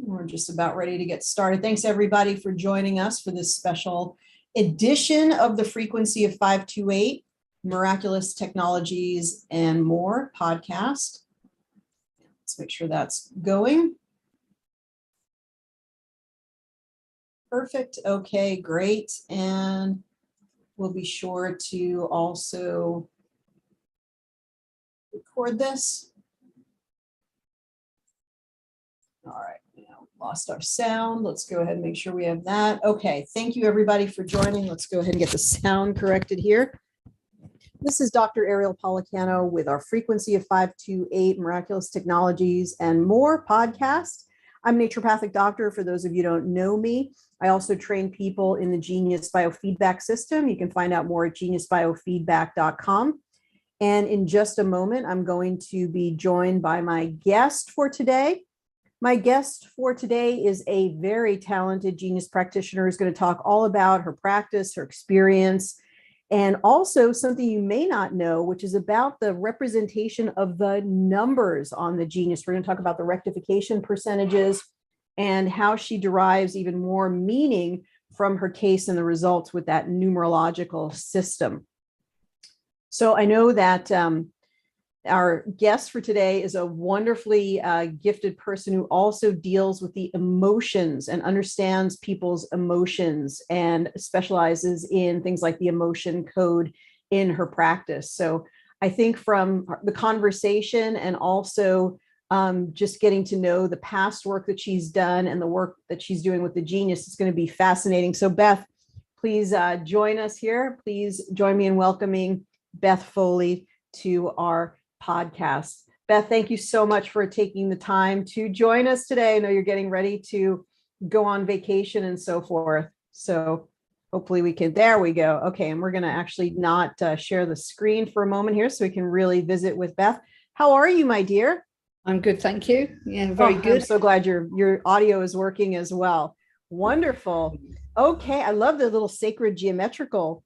We're just about ready to get started. Thanks everybody for joining us for this special edition of the Frequency of 528, Miraculous Technologies and More podcast. Let's make sure that's going. Perfect. Okay, great. And we'll be sure to also record this. All right. Lost our sound. Let's go ahead and make sure we have that. Okay, thank you everybody for joining. Let's go ahead and get the sound corrected here. This is Dr. Ariel Policano with our Frequency of 528 Miraculous Technologies and More podcast. I'm a naturopathic doctor. For those of you who don't know me, I also train people in the Genius Biofeedback system. You can find out more at geniusbiofeedback.com. And in just a moment, I'm going to be joined by my guest for today. My guest for today is a very talented genius practitioner who's going to talk all about her practice, her experience, and also something you may not know, which is about the representation of the numbers on the genius. We're going to talk about the rectification percentages and how she derives even more meaning from her case and the results with that numerological system. So I know that our guest for today is a wonderfully gifted person who also deals with the emotions and understands people's emotions and specializes in things like the emotion code in her practice. So I think from the conversation and also just getting to know the past work that she's done and the work that she's doing with the genius is going to be fascinating. So Beth, please join us here. Please join me in welcoming Beth Foley to our podcast. Beth, thank you so much for taking the time to join us today. I know you're getting ready to go on vacation and so forth. So hopefully we can, there we go. Okay. And we're going to actually not share the screen for a moment here so we can really visit with Beth. How are you, my dear? I'm good. Thank you. Yeah, very good. I'm so glad your audio is working as well. Wonderful. Okay. I love the little sacred geometrical.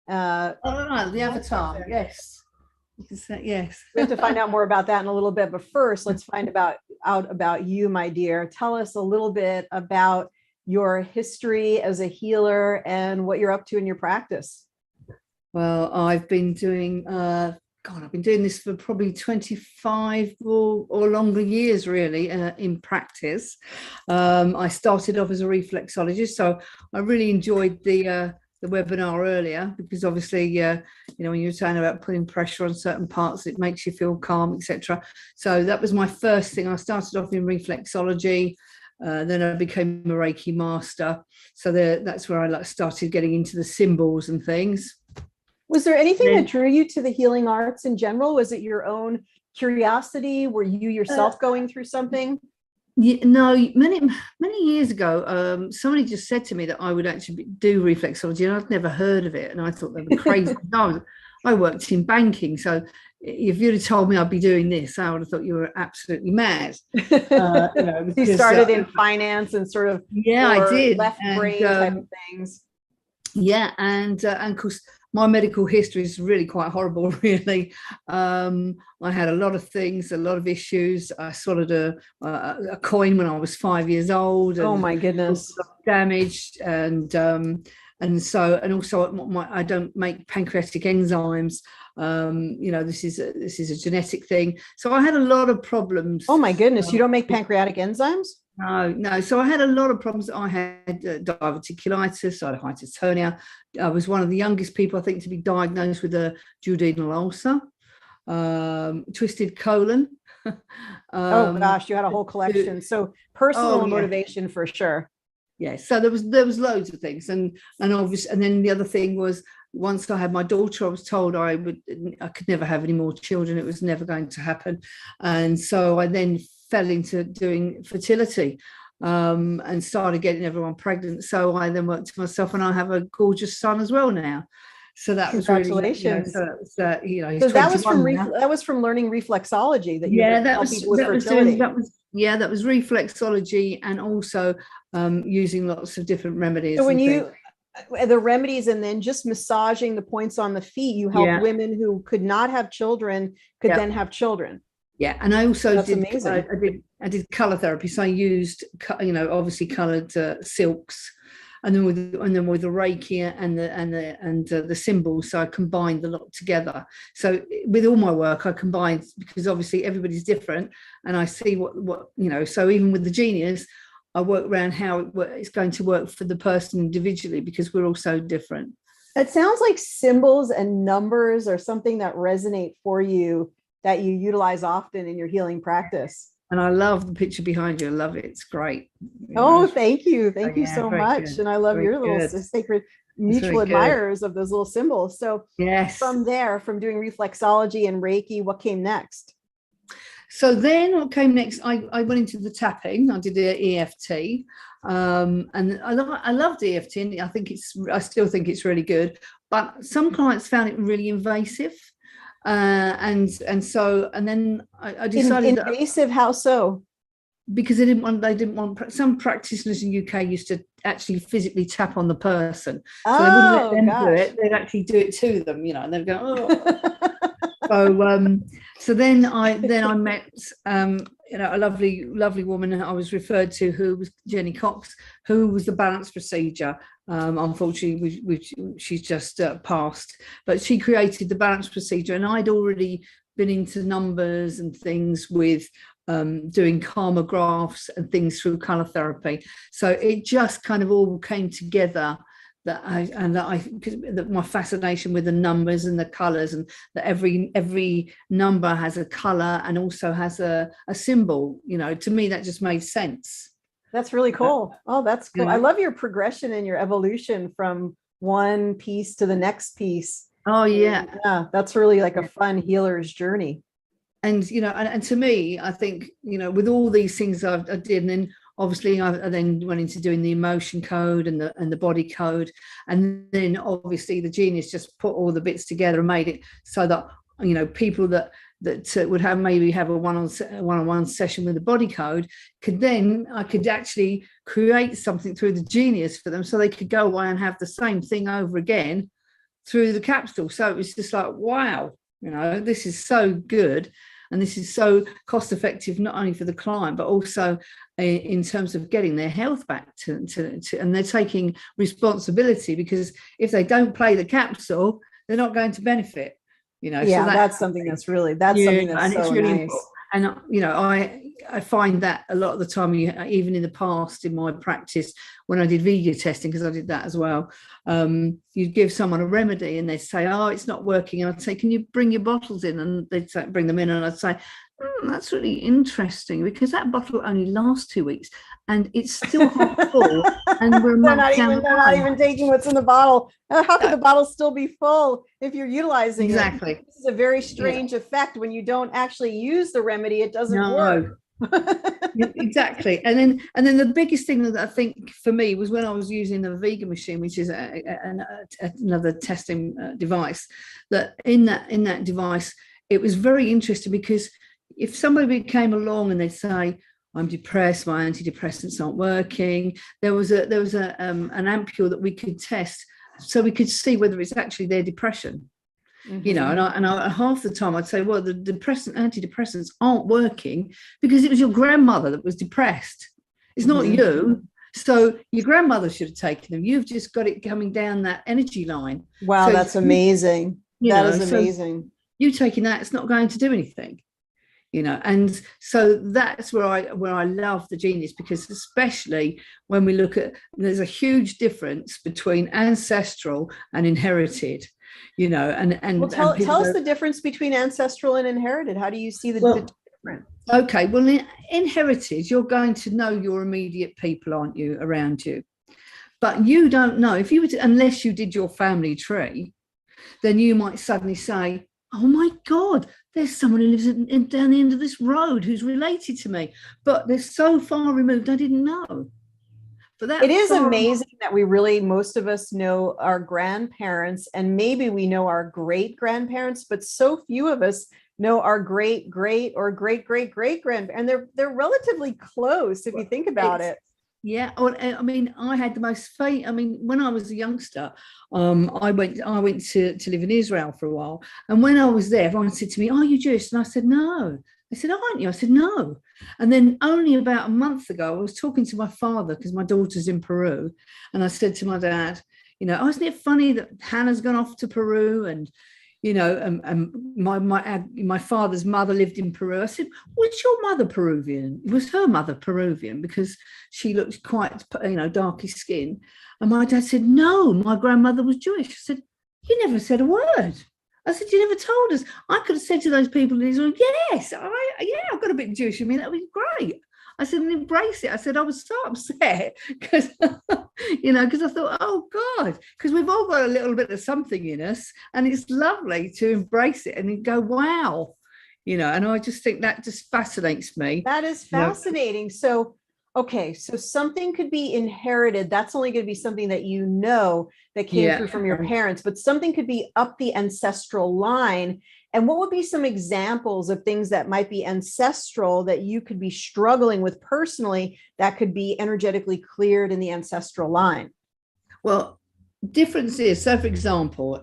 The avatar. Yes. Yes. We have to find out more about that in a little bit, but first let's find out about you, my dear. Tell us a little bit about your history as a healer and what you're up to in your practice. Well, I've been doing I've been doing this for probably 25 or longer years really in practice. I started off as a reflexologist, so I really enjoyed the webinar earlier because obviously when you're saying about putting pressure on certain parts, it makes you feel calm, etc. So that was my first thing. I started off in reflexology, then I became a Reiki master, so that's where I started getting into the symbols and things. Was there anything that drew you to the healing arts in general? Was it your own curiosity? Were you yourself going through something? Yeah, no, many years ago, somebody just said to me that I would actually do reflexology, and I'd never heard of it, and I thought they were crazy. I worked in banking, so if you'd have told me I'd be doing this, I would have thought you were absolutely mad. You started in finance and sort of I did left brain type of things. Yeah, and of course my medical history is really quite horrible, really. I had a lot of things, a lot of issues. I swallowed a coin when I was 5 years old. And oh my goodness! Damaged, and also I don't make pancreatic enzymes. This is a genetic thing. So I had a lot of problems. Oh my goodness! You don't make pancreatic enzymes? No. So I had a lot of problems. I had diverticulitis, I had hiatus hernia. I was one of the youngest people, I think, to be diagnosed with a duodenal ulcer, twisted colon. Oh gosh, you had a whole collection. So personal motivation for sure. Yes. So there was loads of things, and obviously, and then the other thing was, once I had my daughter, I was told I could never have any more children. It was never going to happen, and so I then fell into doing fertility and started getting everyone pregnant. So I then worked for myself, and I have a gorgeous son as well now. So that was congratulations. Really, so that was from learning reflexology that you that was reflexology, and also using lots of different remedies. So when the remedies and then just massaging the points on the feet, you helped women who could not have children then have children. Yeah, and I also That's did. amazing. I did color therapy, so I used, obviously colored silks, and then with the Reiki and the symbols. So I combined the lot together. So with all my work, I combined, because obviously everybody's different, and I see what. So even with the genius, I work around how it's going to work for the person individually, because we're all so different. It sounds like symbols and numbers are something that resonate for you, that you utilize often in your healing practice. And I love the picture behind you. I love it. It's great. Oh, thank you. So, Thank you yeah, so very much. good. And I love Very your little good. sacred It's very mutual good. admirers of those little symbols. So Yes. from there, from doing reflexology and Reiki, what came next? So then what came next, I went into the tapping. I did the EFT. And I loved EFT, and I still think it's really good. But some clients found it really invasive. And then I decided that, Invasive, how so? because they didn't want some practitioners in UK used to actually physically tap on the person, so they wouldn't let Oh them do gosh. it. They'd actually do it to them, and they'd go, oh. So then I met a lovely woman I was referred to, who was Jenny Cox, who was the balance procedure. Unfortunately, she's just passed, but she created the balance procedure, and I'd already been into numbers and things with doing karma graphs and things through color therapy. So it just kind of all came together, that my fascination with the numbers and the colors, and that every number has a color and also has a symbol. To me, that just made sense. That's really cool. Oh, that's cool. I Yeah. love your progression and your evolution from one piece to the next piece. Oh yeah. Yeah, that's really like a fun healer's journey. And and to me, I think, with all these things I did, and then obviously I then went into doing the emotion code and the body code, and then obviously the genius just put all the bits together and made it so that people that would maybe have a one-on-one session with the body code I could actually create something through the genius for them, so they could go away and have the same thing over again through the capsule. So it was just like, wow, this is so good, and this is so cost effective, not only for the client but also in terms of getting their health back to and they're taking responsibility, because if they don't play the capsule, they're not going to benefit. Yeah, so that's something that's something that's and it's so really nice. important. And I find that a lot of the time, even in the past in my practice, when I did Vega testing, because I did that as well, you'd give someone a remedy and they'd say, oh, it's not working, and I'd say, can you bring your bottles in? And they'd say, bring them in, and I'd say, that's really interesting, because that bottle only lasts 2 weeks and it's still half full, and we're they're not even taking what's in the bottle. How could the bottle still be full if you're utilizing exactly. it? This is a very strange effect. When you don't actually use the remedy, it doesn't work. Exactly. And then the biggest thing that I think for me was when I was using the Vega machine, which is another testing device, that in that device, it was very interesting, because if somebody came along and they'd say, I'm depressed, my antidepressants aren't working, there was an ampule that we could test, so we could see whether it's actually their depression. And I half the time I'd say, well, the antidepressants aren't working because it was your grandmother that was depressed. It's not you. So your grandmother should have taken them. You've just got it coming down that energy line. Wow, so that's amazing. That is amazing. So you taking that, it's not going to do anything. And so that's where I love the genius, because especially when we look at, there's a huge difference between ancestral and inherited, well, tell us the difference between ancestral and inherited. How do you see the difference? Okay, well, in inherited, you're going to know your immediate people, aren't you, around you, but you don't know, if you were to, unless you did your family tree, then you might suddenly say, oh my God, there's someone who lives down the end of this road who's related to me, but they're so far removed, I didn't know. But it is amazing that most of us know our grandparents, and maybe we know our great grandparents, but so few of us know our great great or great great great grandparents, and they're relatively close if you think about it. Yeah, I mean, I had the most faith. I mean, when I was a youngster, I went to live in Israel for a while, and when I was there, everyone said to me, "Are you Jewish?" And I said, "No, They said, aren't you? I said, no. And then only about a month ago, I was talking to my father because my daughter's in Peru. And I said to my dad, oh, isn't it funny that Hannah's gone off to Peru and, and my father's mother lived in Peru. I said, was your mother Peruvian? Was her mother Peruvian? Because she looked quite, darkish skin. And my dad said, no, my grandmother was Jewish. I said, you never said a word. I said, you never told us. I could have said to those people in Israel, yes, I've got a bit Jewish in me. That would be great. I said, and embrace it. I said, I was so upset because, because I thought, oh God, because we've all got a little bit of something in us and it's lovely to embrace it and go, wow, and I just think that just fascinates me. That is fascinating. So, okay, so something could be inherited. That's only going to be something that that came through from your parents, but something could be up the ancestral line. And what would be some examples of things that might be ancestral that you could be struggling with personally that could be energetically cleared in the ancestral line? Well, difference is, so for example,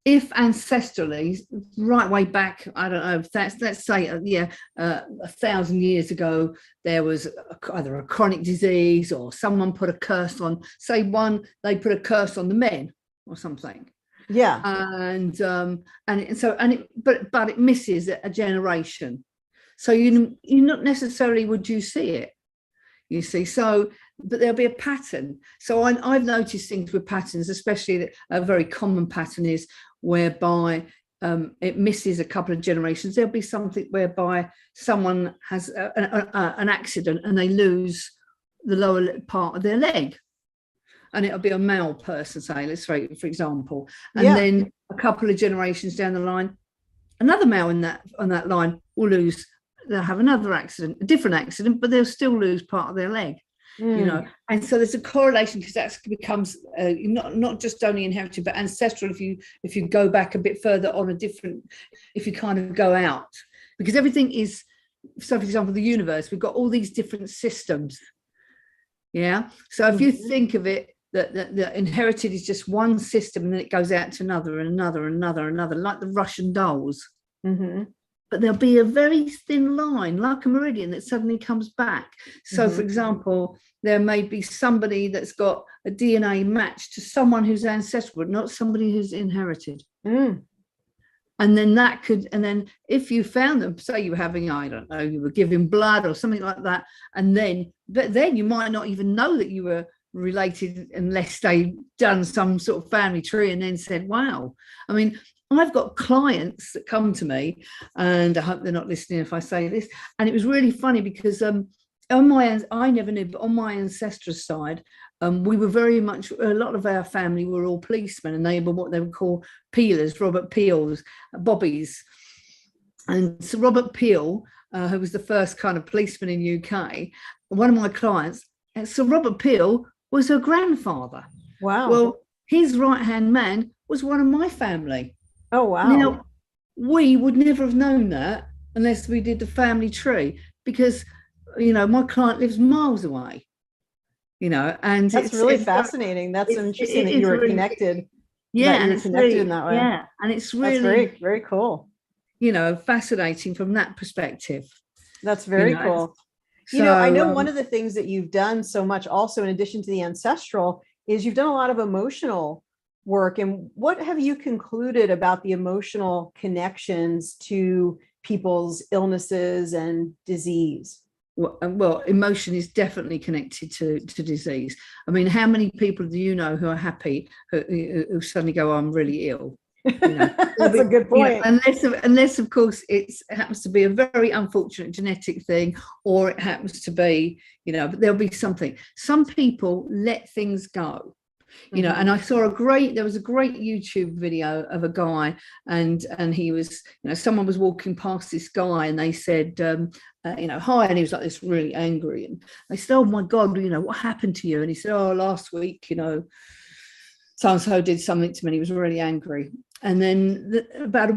if ancestrally, right way back, I don't know, let's say, 1,000 years ago, there was either a chronic disease or someone put a curse on, they put a curse on the men or something. Yeah. But it misses a generation. So you not necessarily would you see it, you see. So, but there'll be a pattern. So I've noticed things with patterns, especially a very common pattern is whereby it misses a couple of generations. There'll be something whereby someone has an accident and they lose the lower part of their leg. And it'll be a male person, say, let's say, for example. And then a couple of generations down the line, another male on that line they'll have another accident, a different accident, but they'll still lose part of their leg. And so there's a correlation because that becomes not just only inherited but ancestral if you go back a bit further on if you kind of go out, because everything is, so for example, the universe, we've got all these different systems. So if you think of it, that inherited is just one system and then it goes out to another and another and another and another, like the Russian dolls. But there'll be a very thin line, like a meridian, that suddenly comes back. So, for example, there may be somebody that's got a DNA match to someone who's ancestral, but not somebody who's inherited. And then if you found them, say you were having, I don't know, you were giving blood or something like that, but then you might not even know that you were related unless they done some sort of family tree and then said, wow. I mean, I've got clients that come to me, and I hope they're not listening if I say this, and it was really funny because I never knew, but on my ancestral side, we were very much, a lot of our family were all policemen, and they were what they would call peelers, Robert Peels, bobbies. And so Robert Peel, who was the first kind of policeman in UK, one of my clients, so Robert Peel was her grandfather. Wow. Well, his right-hand man was one of my family. Oh, wow. Now, we would never have known that unless we did the family tree, because, my client lives miles away, and that's really fascinating. That's interesting that you were connected. Yeah. And it's connected in that way. Yeah. And it's really, that's very, very cool. Fascinating from that perspective. That's very cool. I know one of the things that you've done so much also, in addition to the ancestral, is you've done a lot of emotional work. And what have you concluded about the emotional connections to people's illnesses and disease? Well, emotion is definitely connected to disease. I mean, how many people do you know who are happy who suddenly go, oh, I'm really ill? That's a good point. Unless of course it happens to be a very unfortunate genetic thing, or it happens to be, but there'll be something. Some people let things go. And I saw there was a great YouTube video of a guy, and he was, someone was walking past this guy and they said, hi, and he was like this really angry, and they said, oh my God, what happened to you? And he said, oh, last week, so-and-so did something to me, and he was really angry. And then about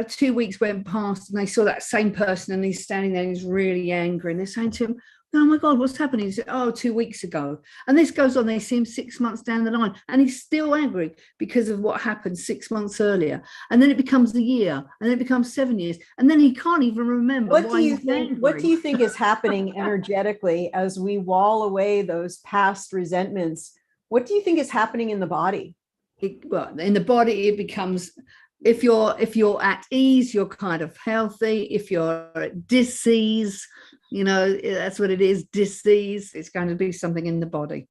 2 weeks went past, and they saw that same person, and he's standing there and he's really angry, and they're saying to him, oh my God, what's happening? He said, oh, 2 weeks ago. And this goes on. They see him 6 months down the line and he's still angry because of what happened 6 months earlier. And then it becomes a year and then it becomes 7 years. And then he can't even remember What why do you he's think? angry. What do you think is happening energetically as we wall away those past resentments? What do you think is happening in the body? Well, in the body, it becomes, if you're at ease, you're kind of healthy. If you're at dis-ease, that's what it is, dis-ease. It's going to be something in the body,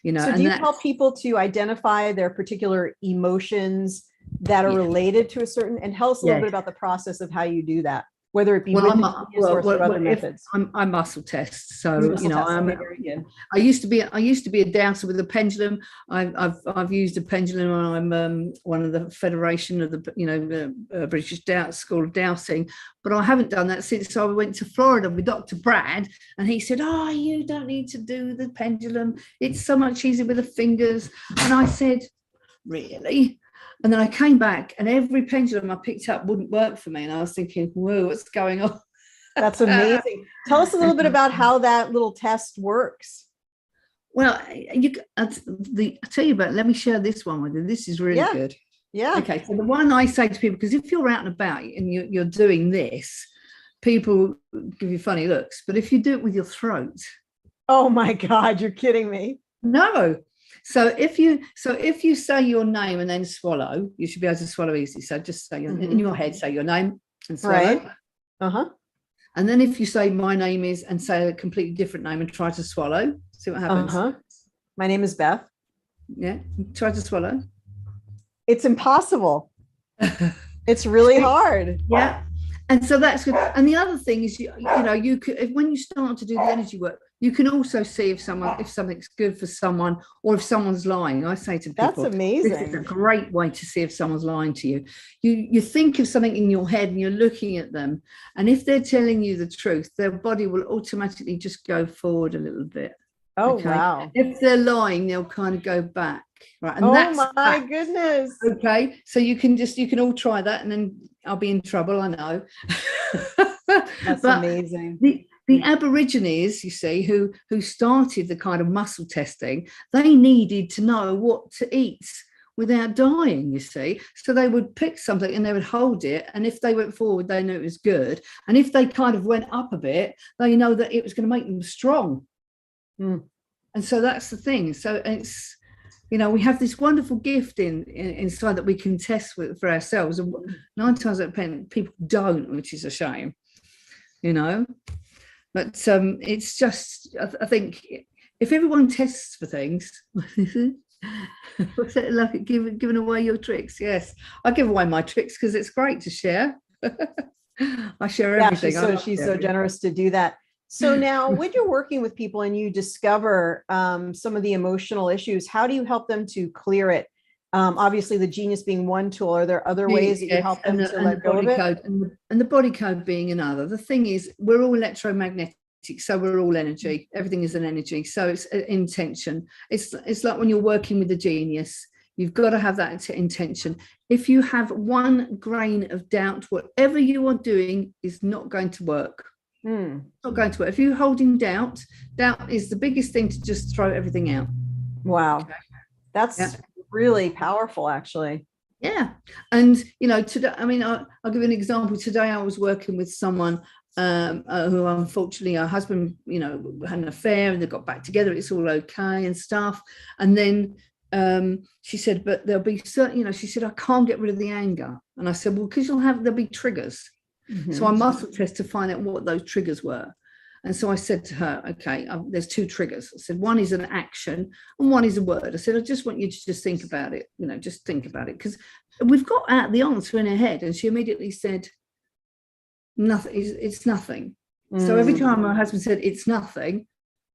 So do you help people to identify their particular emotions that are related to a certain, and tell us a little bit about the process of how you do that, whether it be with the genius or through other methods. I muscle test, so very good. I used to be a dowser with a pendulum. I've used a pendulum. I'm one of the federation of the British School of Dowsing, but I haven't done that since I went to Florida with Dr. Brad, and he said, "Oh, you don't need to do the pendulum. It's so much easier with the fingers." And I said, "Really?" And then I came back and every pendulum I picked up wouldn't work for me. And I was thinking, whoa, what's going on? That's amazing. Tell us a little bit about how that little test works. Well, I'll tell you about, let me share this one with you. This is really good. Yeah. Okay. So the one I say to people, because if you're out and about and you're doing this, people give you funny looks. But if you do it with your throat. Oh my God, you're kidding me. No. So if you say your name and then swallow, you should be able to swallow easily. So just say in your head, say your name and swallow. Right. Uh-huh. And then if you say my name is and say a completely different name and try to swallow, see what happens. Uh-huh. My name is Beth. Yeah. Try to swallow. It's impossible. It's really hard. Yeah. And so that's good. And the other thing is, you could, when you start to do the energy work, you can also see if something's good for someone or if someone's lying. I say to people, that's amazing. This is a great way to see if someone's lying to you. You think of something in your head and you're looking at them. And if they're telling you the truth, their body will automatically just go forward a little bit. Oh, okay? Wow. If they're lying, they'll kind of go back. Right. And oh my goodness. Okay. So you can all try that and then I'll be in trouble, I know. That's amazing. The Aborigines, you see, who started the kind of muscle testing, they needed to know what to eat without dying, you see. So they would pick something and they would hold it. And if they went forward, they knew it was good. And if they kind of went up a bit, they know that it was going to make them strong. And so that's the thing. So it's, we have this wonderful gift inside that we can test for ourselves. And 9 times out of 10, people don't, which is a shame, But it's just, I think, if everyone tests for things, what's it like giving away your tricks? Yes, I give away my tricks because it's great to share. I share everything. She's so generous to do that. So now when you're working with people and you discover some of the emotional issues, how do you help them to clear it? Obviously the genius being one tool. Are there other ways that you help them to let go of it? And the body code being another. The thing is, we're all electromagnetic, so we're all energy. Everything is an energy. So it's intention. It's like when you're working with the genius, you've got to have that intention. If you have one grain of doubt, whatever you are doing is not going to work. Not going to work. If you're holding doubt is the biggest thing to just throw everything out. Wow. That's really powerful, actually. Yeah. And today, I'll give you an example. Today I was working with someone who unfortunately her husband had an affair and they got back together. It's all okay and stuff. And then she said, but there'll be certain, she said, I can't get rid of the anger. And I said, well, because there'll be triggers. So I muscle test to find out what those triggers were. And so I said to her, okay, there's 2 triggers. I said, one is an action and one is a word. I said, I just want you to just think about it, just think about it. Because we've got the answer in her head. And she immediately said, nothing, it's nothing. So every time my husband said, it's nothing,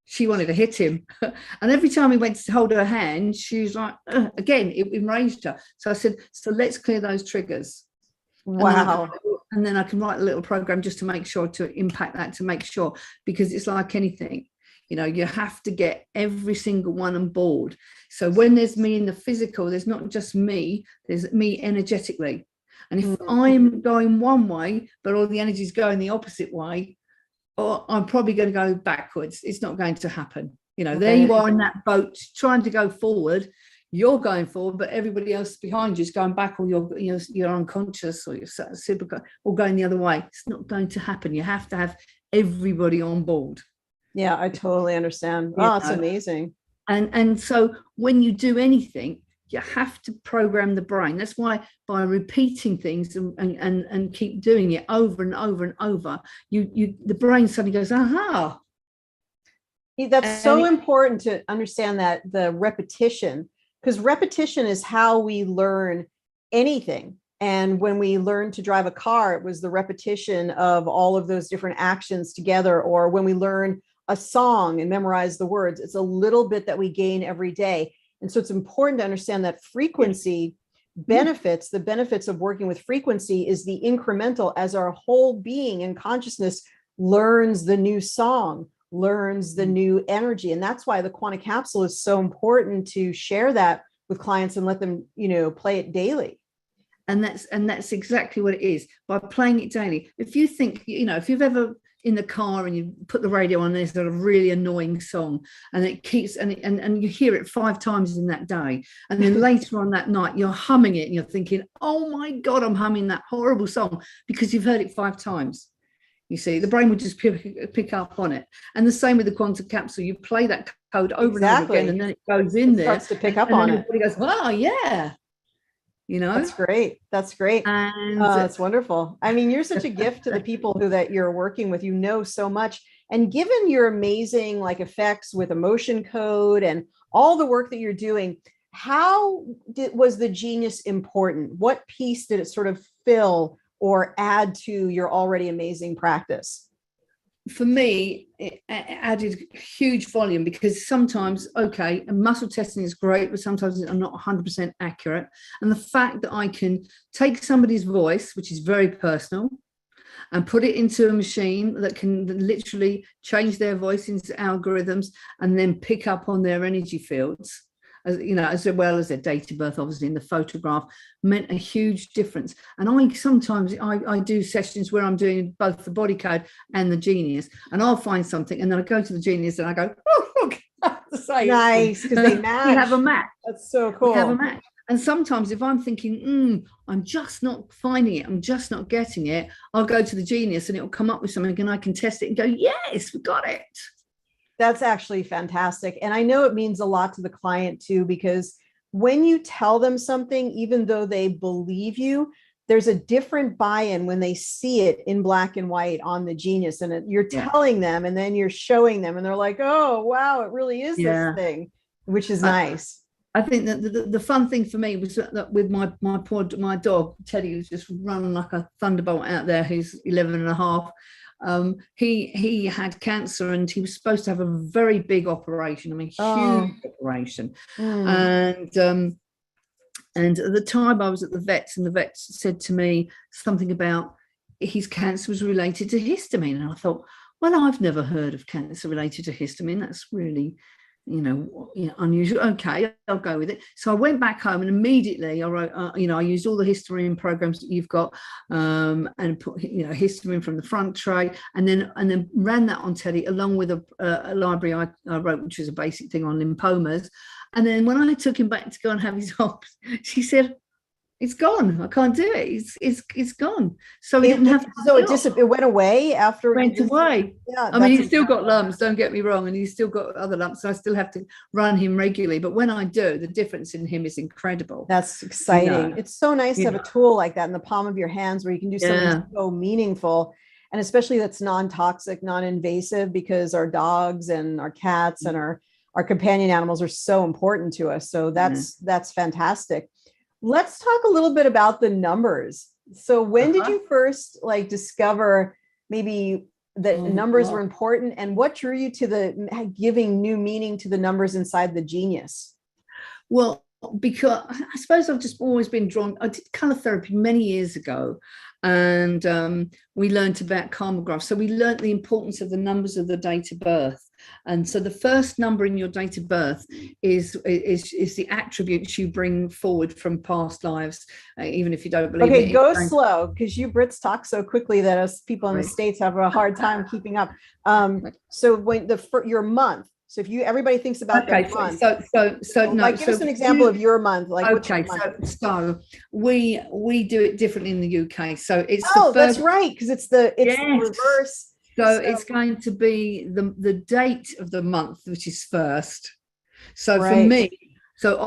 she wanted to hit him. And every time he went to hold her hand, she was like, again, it enraged her. So I said, so let's clear those triggers. Wow. And then I can write a little program just to make sure to impact that, to make sure, because it's like anything, you have to get every single one on board. So when there's me in the physical, there's not just me, there's me energetically. And if I'm going one way, but all the energy is going the opposite way, or I'm probably going to go backwards. It's not going to happen. You know, Okay. there you are in that boat trying to go forward. You're going forward, but everybody else behind you is going back, or you're unconscious, or you're super, or going the other way. It's not going to happen. You have to have everybody on board. Yeah, I totally understand. Oh, it's amazing. And so when you do anything, you have to program the brain. That's why by repeating things and keep doing it over and over and over, the brain suddenly goes, aha. That's so important to understand, that the repetition, because repetition is how we learn anything. And when we learned to drive a car, it was the repetition of all of those different actions together. Or when we learn a song and memorize the words, it's a little bit that we gain every day. And so it's important to understand that frequency benefits, the benefits of working with frequency is the incremental, as our whole being and consciousness learns the new song, learns the new energy. And that's why the quantum capsule is so important, to share that with clients and let them, play it daily. And that's exactly what it is, by playing it daily. If you think, if you've ever in the car and you put the radio on, there's a really annoying song, and it keeps and you hear it 5 times in that day, and then later on that night you're humming it and you're thinking, oh my God, I'm humming that horrible song, because you've heard it 5 times. You see, the brain would just pick up on it. And the same with the quantum capsule. You play that code over and over again, and then it goes in there. Starts to pick up on it. Everybody goes, wow, yeah. That's great. That's great. And that's wonderful. I mean, you're such a gift to the people that you're working with. You know so much. And given your amazing effects with emotion code and all the work that you're doing, how was the genius important? What piece did it sort of fill or add to your already amazing practice? For me, it added huge volume, because sometimes, muscle testing is great, but sometimes I'm not 100% accurate. And the fact that I can take somebody's voice, which is very personal, and put it into a machine that can literally change their voice into algorithms and then pick up on their energy fields, as well as their date of birth, obviously, in the photograph, meant a huge difference. And I do sessions where I'm doing both the body code and the genius, and I'll find something, and then I go to the genius and I go, oh, look, nice, because they match. We have a match. That's so cool. We have a match. And sometimes if I'm thinking, I'm just not finding it, I'm just not getting it, I'll go to the genius and it'll come up with something, and I can test it and go, yes, we got it. That's actually fantastic. And I know it means a lot to the client too, because when you tell them something, even though they believe you, there's a different buy-in when they see it in black and white on the genius, and you're telling them, and then you're showing them, and they're like, oh, wow, it really is this thing, which is nice. I think that the fun thing for me was that with my dog, Teddy, who's just running like a thunderbolt out there, who's 11 and a half. He had cancer, and he was supposed to have a very big operation. I mean, huge operation. And at the time I was at the vets, and the vets said to me something about his cancer was related to histamine. And I thought, well, I've never heard of cancer related to histamine. That's really, unusual. Okay, I'll go with it. So I went back home, and immediately I wrote, I used all the histamine programs that you've got, and put, histamine from the front tray, and then ran that on Teddy, along with a library I wrote, which was a basic thing on lymphomas. And then when I took him back to go and have his ops, she said, it's gone. I can't do it. It's gone. So he didn't have to. So it went away after. It went away. Yeah. I mean, he's still got lumps, don't get me wrong, and he's still got other lumps. So I still have to run him regularly. But when I do, the difference in him is incredible. That's exciting. It's so nice to have a tool like that in the palm of your hands, where you can do something so meaningful, and especially that's non-toxic, non-invasive, because our dogs and our cats and our companion animals are so important to us. So that's fantastic. Let's talk a little bit about the numbers. So when did you first discover maybe that numbers were important, and what drew you to the giving new meaning to the numbers inside the genius? Well, because I suppose I've just always been drawn. I did color therapy many years ago, and we learned about karma graphs. So we learned the importance of the numbers of the date of birth. And so the first number in your date of birth is the attributes you bring forward from past lives, even if you don't believe Okay, it. go slow, because you Brits talk so quickly that us people in the Right. States have a hard time keeping up. So when your month, so if everybody thinks about their month, No. give us an example of your month. Like, what's your month? So we do it differently in the UK. So it's that's right, because it's the reverse. So it's going to be the date of the month, which is first. So for me, so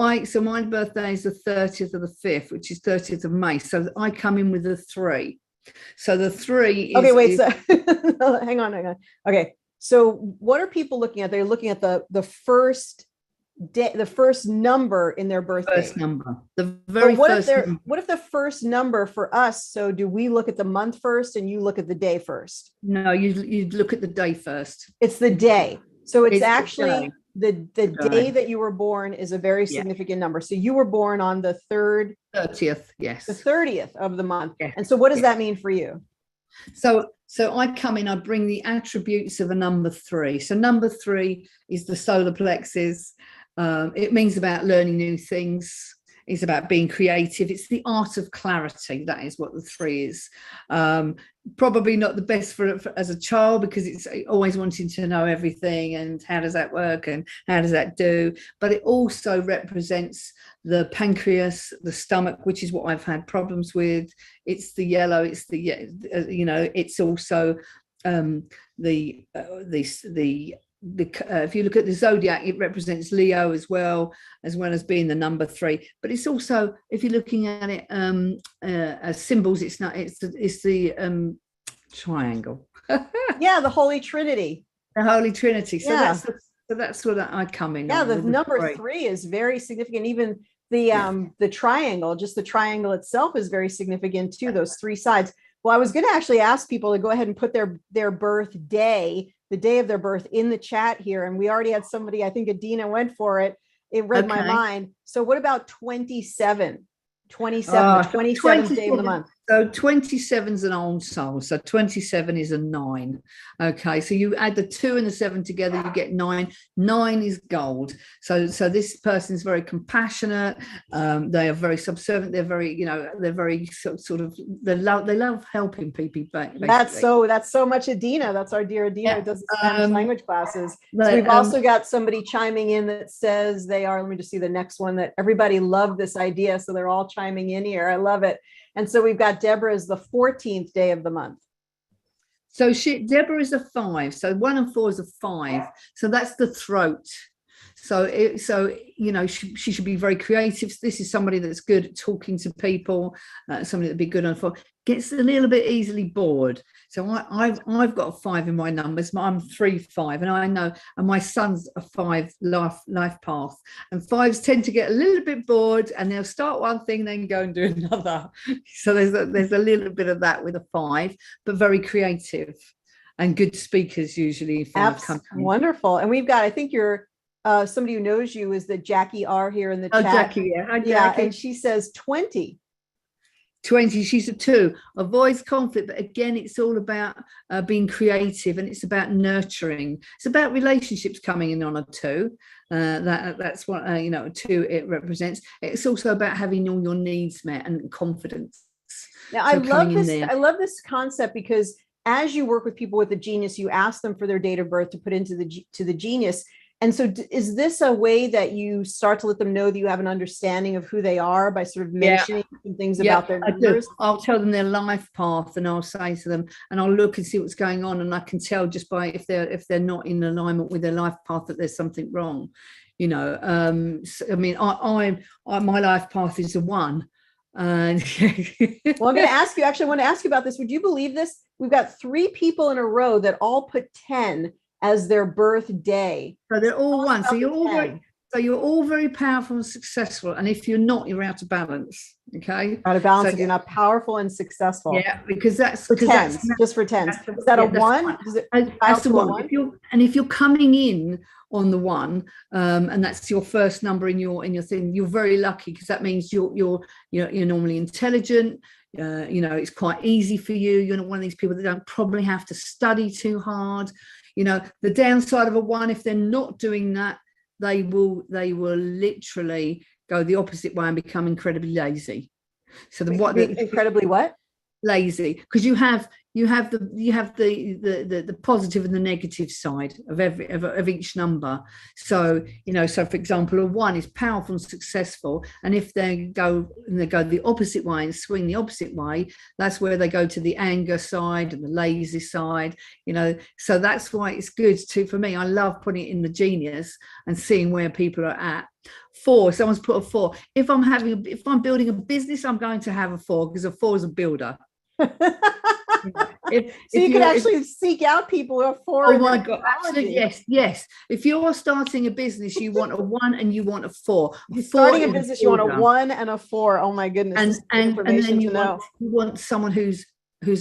my birthday is the 30th of the 5th, which is 30th of May. So I come in with a 3. So the 3 is... Okay, wait, so hang on. Okay, so what are people looking at? They're looking at the first day, the first number in their birthday. First number. The very first number. What if the first number for us, so do we look at the month first and you look at the day first? No, you look at the day first. It's the day. So it's actually the day that you were born is a very significant number. So you were born on the 30th, yes. The 30th of the month. Yes. And so what does that mean for you? So I come in, I bring the attributes of a number 3. So number 3 is the solar plexus. It means about learning new things. It's about being creative. It's the art of clarity. That is what the 3 is. Probably not the best for as a child, because it's always wanting to know everything and how does that work and how does that do. But it also represents the pancreas, the stomach, which is what I've had problems with. It's the yellow. It's the It's also if you look at the zodiac, it represents Leo as well as being the number 3. But it's also, if you're looking at it as symbols, it's the triangle. Yeah, the Holy Trinity. The Holy Trinity. So that's what I come in. Yeah, the number 3 is very significant. Even the triangle, just the triangle itself is very significant too. Those 3 sides. Well, I was going to actually ask people to go ahead and put their birthday, the day of their birth, in the chat here. And we already had somebody, I think Adina went for it. It read my mind. So what about 27? 27th day of the month. So 27 is an old soul. So 27 is a 9. Okay, so you add the 2 and the 7 together, you get 9. 9 is gold. So this person is very compassionate. They are very subservient. They're very, they're very sort of, they love helping people. Basically. That's so much Adina. That's our dear Adina who does the Spanish language classes. So we've also got somebody chiming in that says they are, let me just see the next one, that everybody loved this idea. So they're all chiming in here. I love it. And so we've got Deborah is the 14th day of the month. So Deborah is a 5. So 1 and 4 is a 5. So that's the throat. So she should be very creative. This is somebody that's good at talking to people. Somebody that'd be good on phone. Gets a little bit easily bored. So I've got a 5 in my numbers. I'm 3-5, and I know, and my son's a 5 life path. And 5s tend to get a little bit bored, and they'll start one thing, then go and do another. So there's a little bit of that with a 5, but very creative and good speakers usually. Wonderful. And we've got, I think you're somebody who knows you is the Jackie R here in the chat. Jackie, yeah. Hi, Jackie. Yeah, and she says 20. 20, she's a 2, avoids conflict, but again, it's all about being creative, and it's about nurturing. It's about relationships coming in on a 2. That's what a 2 it represents. It's also about having all your needs met and confidence. Now, I love this concept, because as you work with people with the genius, you ask them for their date of birth to put into the genius. And so is this a way that you start to let them know that you have an understanding of who they are by sort of mentioning some things about their numbers? I'll tell them their life path, and I'll say to them, and I'll look and see what's going on, and I can tell just by if they're not in alignment with their life path that there's something wrong. I mean, my life path is a 1. And well, I'm going to ask you, I want to ask you about this. Would you believe this? We've got 3 people in a row that all put 10 as their birthday. So they're all 1. So you're all very powerful and successful. And if you're not, you're out of balance. Okay. Out of balance. So you're not powerful and successful. Yeah, because that's for 10s. Just for 10s. Is that a 1? That's the 1. If you're coming in on the 1, and that's your first number in your thing, you're very lucky, because that means you're normally intelligent. It's quite easy for you. You're not one of these people that don't probably have to study too hard. The downside of a 1, if they're not doing that, they will literally go the opposite way and become incredibly lazy. So incredibly what? Lazy, because you have the positive and the negative side of each number. So for example, a 1 is powerful and successful, and if they go the opposite way and swing the opposite way, that's where they go to the anger side and the lazy side. So that's why it's good for me, I love putting it in the genius and seeing where people are at. 4, someone's put a 4. If I'm building a business, I'm going to have a 4, because a 4 is a builder. You can actually seek out people who are 4. Oh my God, absolutely, yes. If you're starting a business, you want a 1 and you want a 4. Starting a business, you want a 1 and a 4. Oh my goodness. And then you want someone who's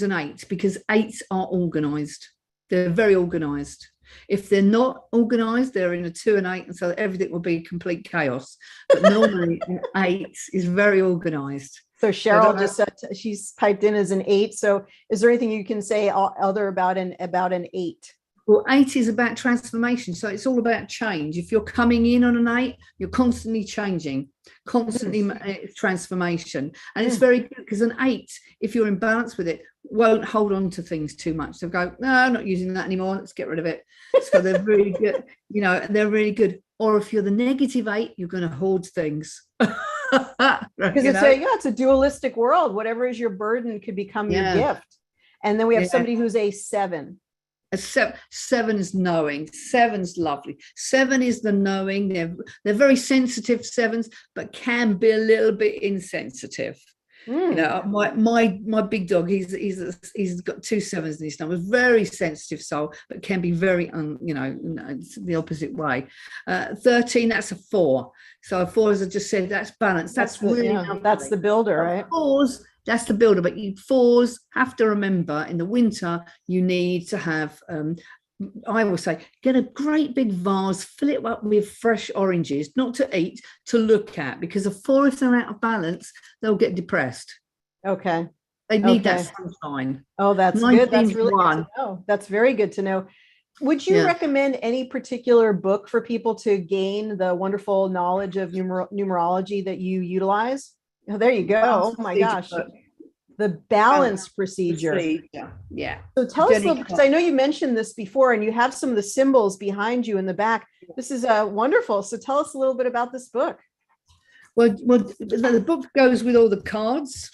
an 8, because 8s are organized. They're very organized. If they're not organized, they're in a 2 and 8, and so everything will be complete chaos. But normally an 8 is very organized. So Cheryl just said she's piped in as an 8. So is there anything you can say other about an 8? Well, 8 is about transformation. So it's all about change. If you're coming in on an 8, you're constantly changing, constantly transformation. And it's very good, because an 8, if you're in balance with it, won't hold on to things too much. They'll go, no, I'm not using that anymore. Let's get rid of it. So they're really good. They're really good. Or if you're the negative 8, you're going to hoard things. Because it's a dualistic world. Whatever is your burden could become your gift. And then we have somebody who's a 7. A 7 is knowing. 7's lovely. 7 is the knowing. They're very sensitive 7s, but can be a little bit insensitive. My big dog, he's got 2 7s in his number, very sensitive soul, but can be very the opposite way. 13, that's a 4. So a 4, as I just said, that's balance. That's really that's the builder, right? 4s, that's the builder. But you 4s have to remember, in the winter you need to have I will say, get a great big vase, fill it up with fresh oranges, not to eat, to look at, because a 4, if they're out of balance, they'll get depressed. Okay. They need that sunshine. Oh, that's good. That's really good to know. That's very good to know. Would you recommend any particular book for people to gain the wonderful knowledge of numerology that you utilize? Oh, there you go. Oh my gosh. The balance procedure. Yeah. So tell us, because I know you mentioned this before, and you have some of the symbols behind you in the back. This is wonderful. So tell us a little bit about this book. Well, the book goes with all the cards.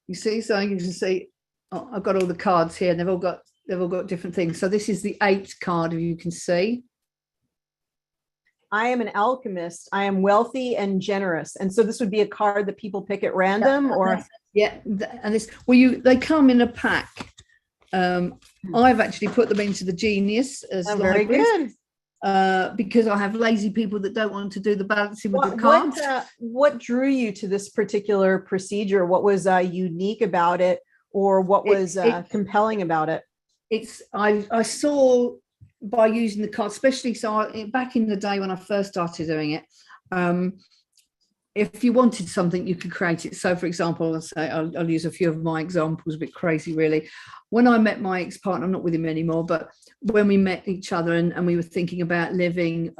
You see, so you can see, I've got all the cards here, and they've all got different things. So this is the 8 card, if you can see. I am an alchemist. I am wealthy and generous. And so this would be a card that people pick at random, or and they come in a pack. I've actually put them into the genius as very good. Because I have lazy people that don't want to do the balancing with the cards. What drew you to this particular procedure? What was unique about it, or what was compelling about it? I saw, by using the cards, especially back in the day when I first started doing it, if you wanted something, you could create it. So for example, I'll use a few of my examples, a bit crazy really. When I met my ex-partner, I'm not with him anymore, but when we met each other and we were thinking about living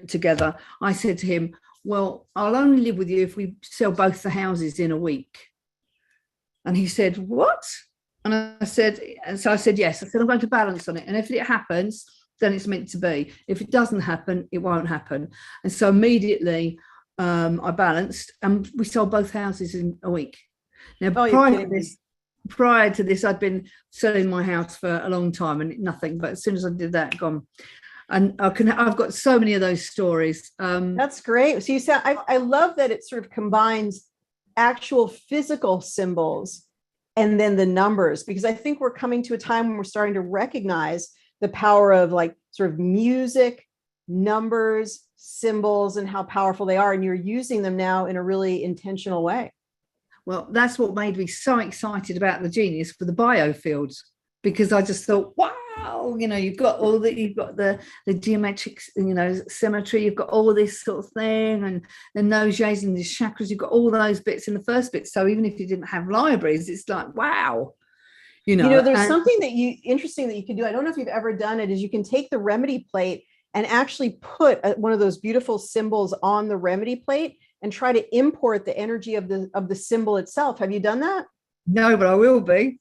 together, I said to him, well, I'll only live with you if we sell both the houses in a week. And he said, what? And I said yes. I said, I'm going to balance on it. And if it happens, then it's meant to be. If it doesn't happen, it won't happen. And so immediately I balanced, and we sold both houses in a week. Now, prior to this, I'd been selling my house for a long time and nothing. But as soon as I did that, gone. And I've got so many of those stories. That's great. So you said, I love that it sort of combines actual physical symbols and then the numbers, because I think we're coming to a time when we're starting to recognize the power of like sort of music, numbers, symbols, and how powerful they are. And you're using them now in a really intentional way. Well, that's what made me so excited about the genius for the biofields, because I just thought, wow, you've got the geometric, symmetry, you've got all this sort of thing, and the nojes and the chakras, you've got all those bits in the first bit. So even if you didn't have libraries, it's like, wow. There's something interesting that you can do. I don't know if you've ever done it, is you can take the remedy plate and actually put one of those beautiful symbols on the remedy plate and try to import the energy of the symbol itself. Have you done that? No, but I will be.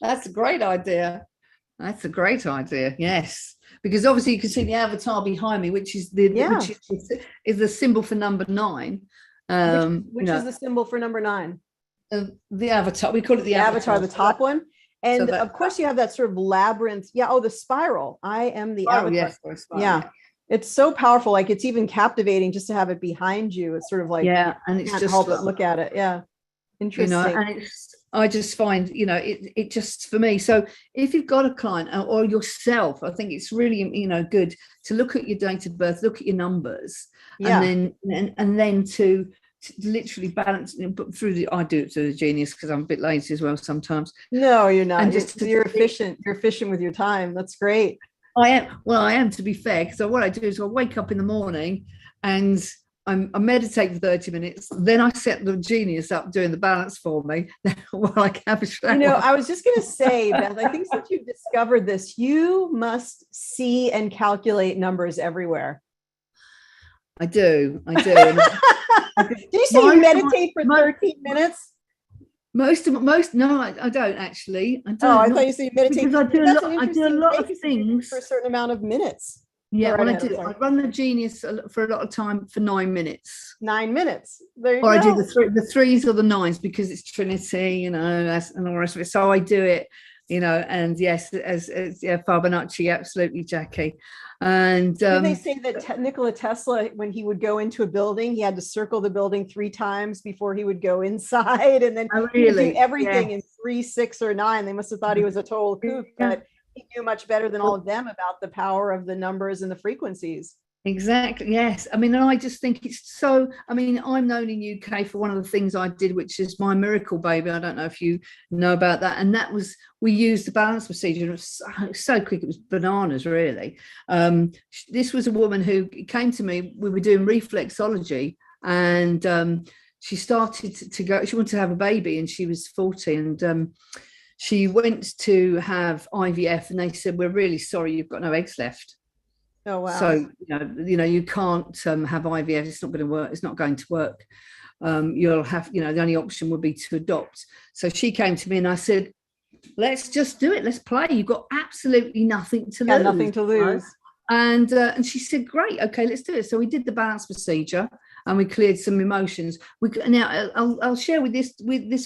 That's a great idea. That's a great idea. Yes, because obviously you can see the avatar behind me, which is the symbol for number 9. Which is the symbol for number 9? The avatar. We call it the avatar, the top one. And of course, you have that sort of labyrinth. Yeah. Oh, the spiral. I am the avatar. Yes, spiral, yeah. It's so powerful. Like, it's even captivating just to have it behind you. It's sort of like, and it's just help but look at it. Yeah. Interesting. And I just find, it just, for me. So if you've got a client or yourself, I think it's really, good to look at your date of birth, look at your numbers, and then to literally balance through I do it through the Genius, because I'm a bit lazy as well sometimes. No, you're not. And you're efficient. You're efficient with your time. That's great. I am, to be fair, because what I do is I wake up in the morning and I meditate for 30 minutes. Then I set the Genius up doing the balance for me while I have a shower. I was just going to say, Beth, I think since you've discovered this, you must see and calculate numbers everywhere. I do. Do you say you meditate for 13 minutes? No, I don't actually. I don't. Oh, I thought you said you meditate. Because I do a lot of things for a certain amount of minutes. Yeah, when I do, I run the Genius for a lot of time for 9 minutes. 9 minutes. There you go. Or I do the 3s or the 9s because it's Trinity, and all the rest of it. So I do it, and yes, as Fibonacci, absolutely, Jackie. And they say that Nikola Tesla, when he would go into a building, he had to circle the building 3 times before he would go inside, and then he would do everything in 3, 6, or 9. They must have thought he was a total kook, but he knew much better than all of them about the power of the numbers and the frequencies. Exactly. Yes. I mean, and I just think it's so, I'm known in UK for one of the things I did, which is my miracle baby. I don't know if you know about that. And that was, we used the balance procedure. It was so quick. It was bananas, really. This was a woman who came to me. We were doing reflexology, and she started to go, she wanted to have a baby, and she was 40, and she went to have IVF, and they said, "We're really sorry, you've got no eggs left." Oh, wow. So, you can't have IVF. It's not going to work. It's not going to work. You'll have, the only option would be to adopt. So she came to me and I said, let's just do it. Let's play. You've got absolutely nothing to lose. Nothing to lose. And she said, great. Okay, let's do it. So we did the balance procedure and we cleared some emotions. Now I'll share this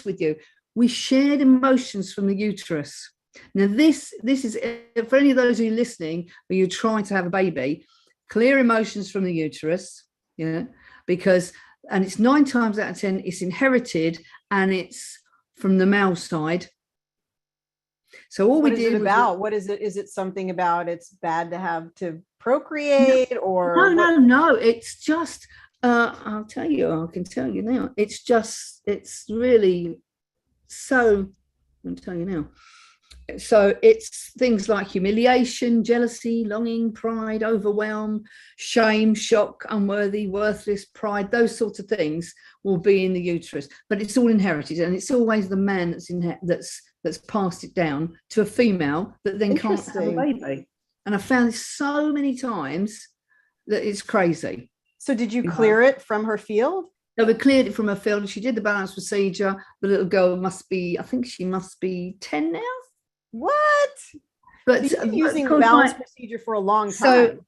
with you. We shared emotions from the uterus. Now, this is for any of those who are listening, where you're trying to have a baby, clear emotions from the uterus, because, and it's 9 times out of 10, it's inherited and it's from the male side. So all what is it about? What is it? Is it something about it's bad to have to procreate, or? No. It's just, I'll tell you, I can tell you now. It's really so, I'll tell you now. So it's things like humiliation, jealousy, longing, pride, overwhelm, shame, shock, unworthy, worthless, pride. Those sorts of things will be in the uterus, but it's all inherited, and it's always the man that's passed it down to a female that then can't have a baby. And I found this so many times that it's crazy. So did you clear it from her field? So we cleared it from her field. She did the balance procedure. The little girl must be 10 now. What? But you've been using the balance procedure for a long time.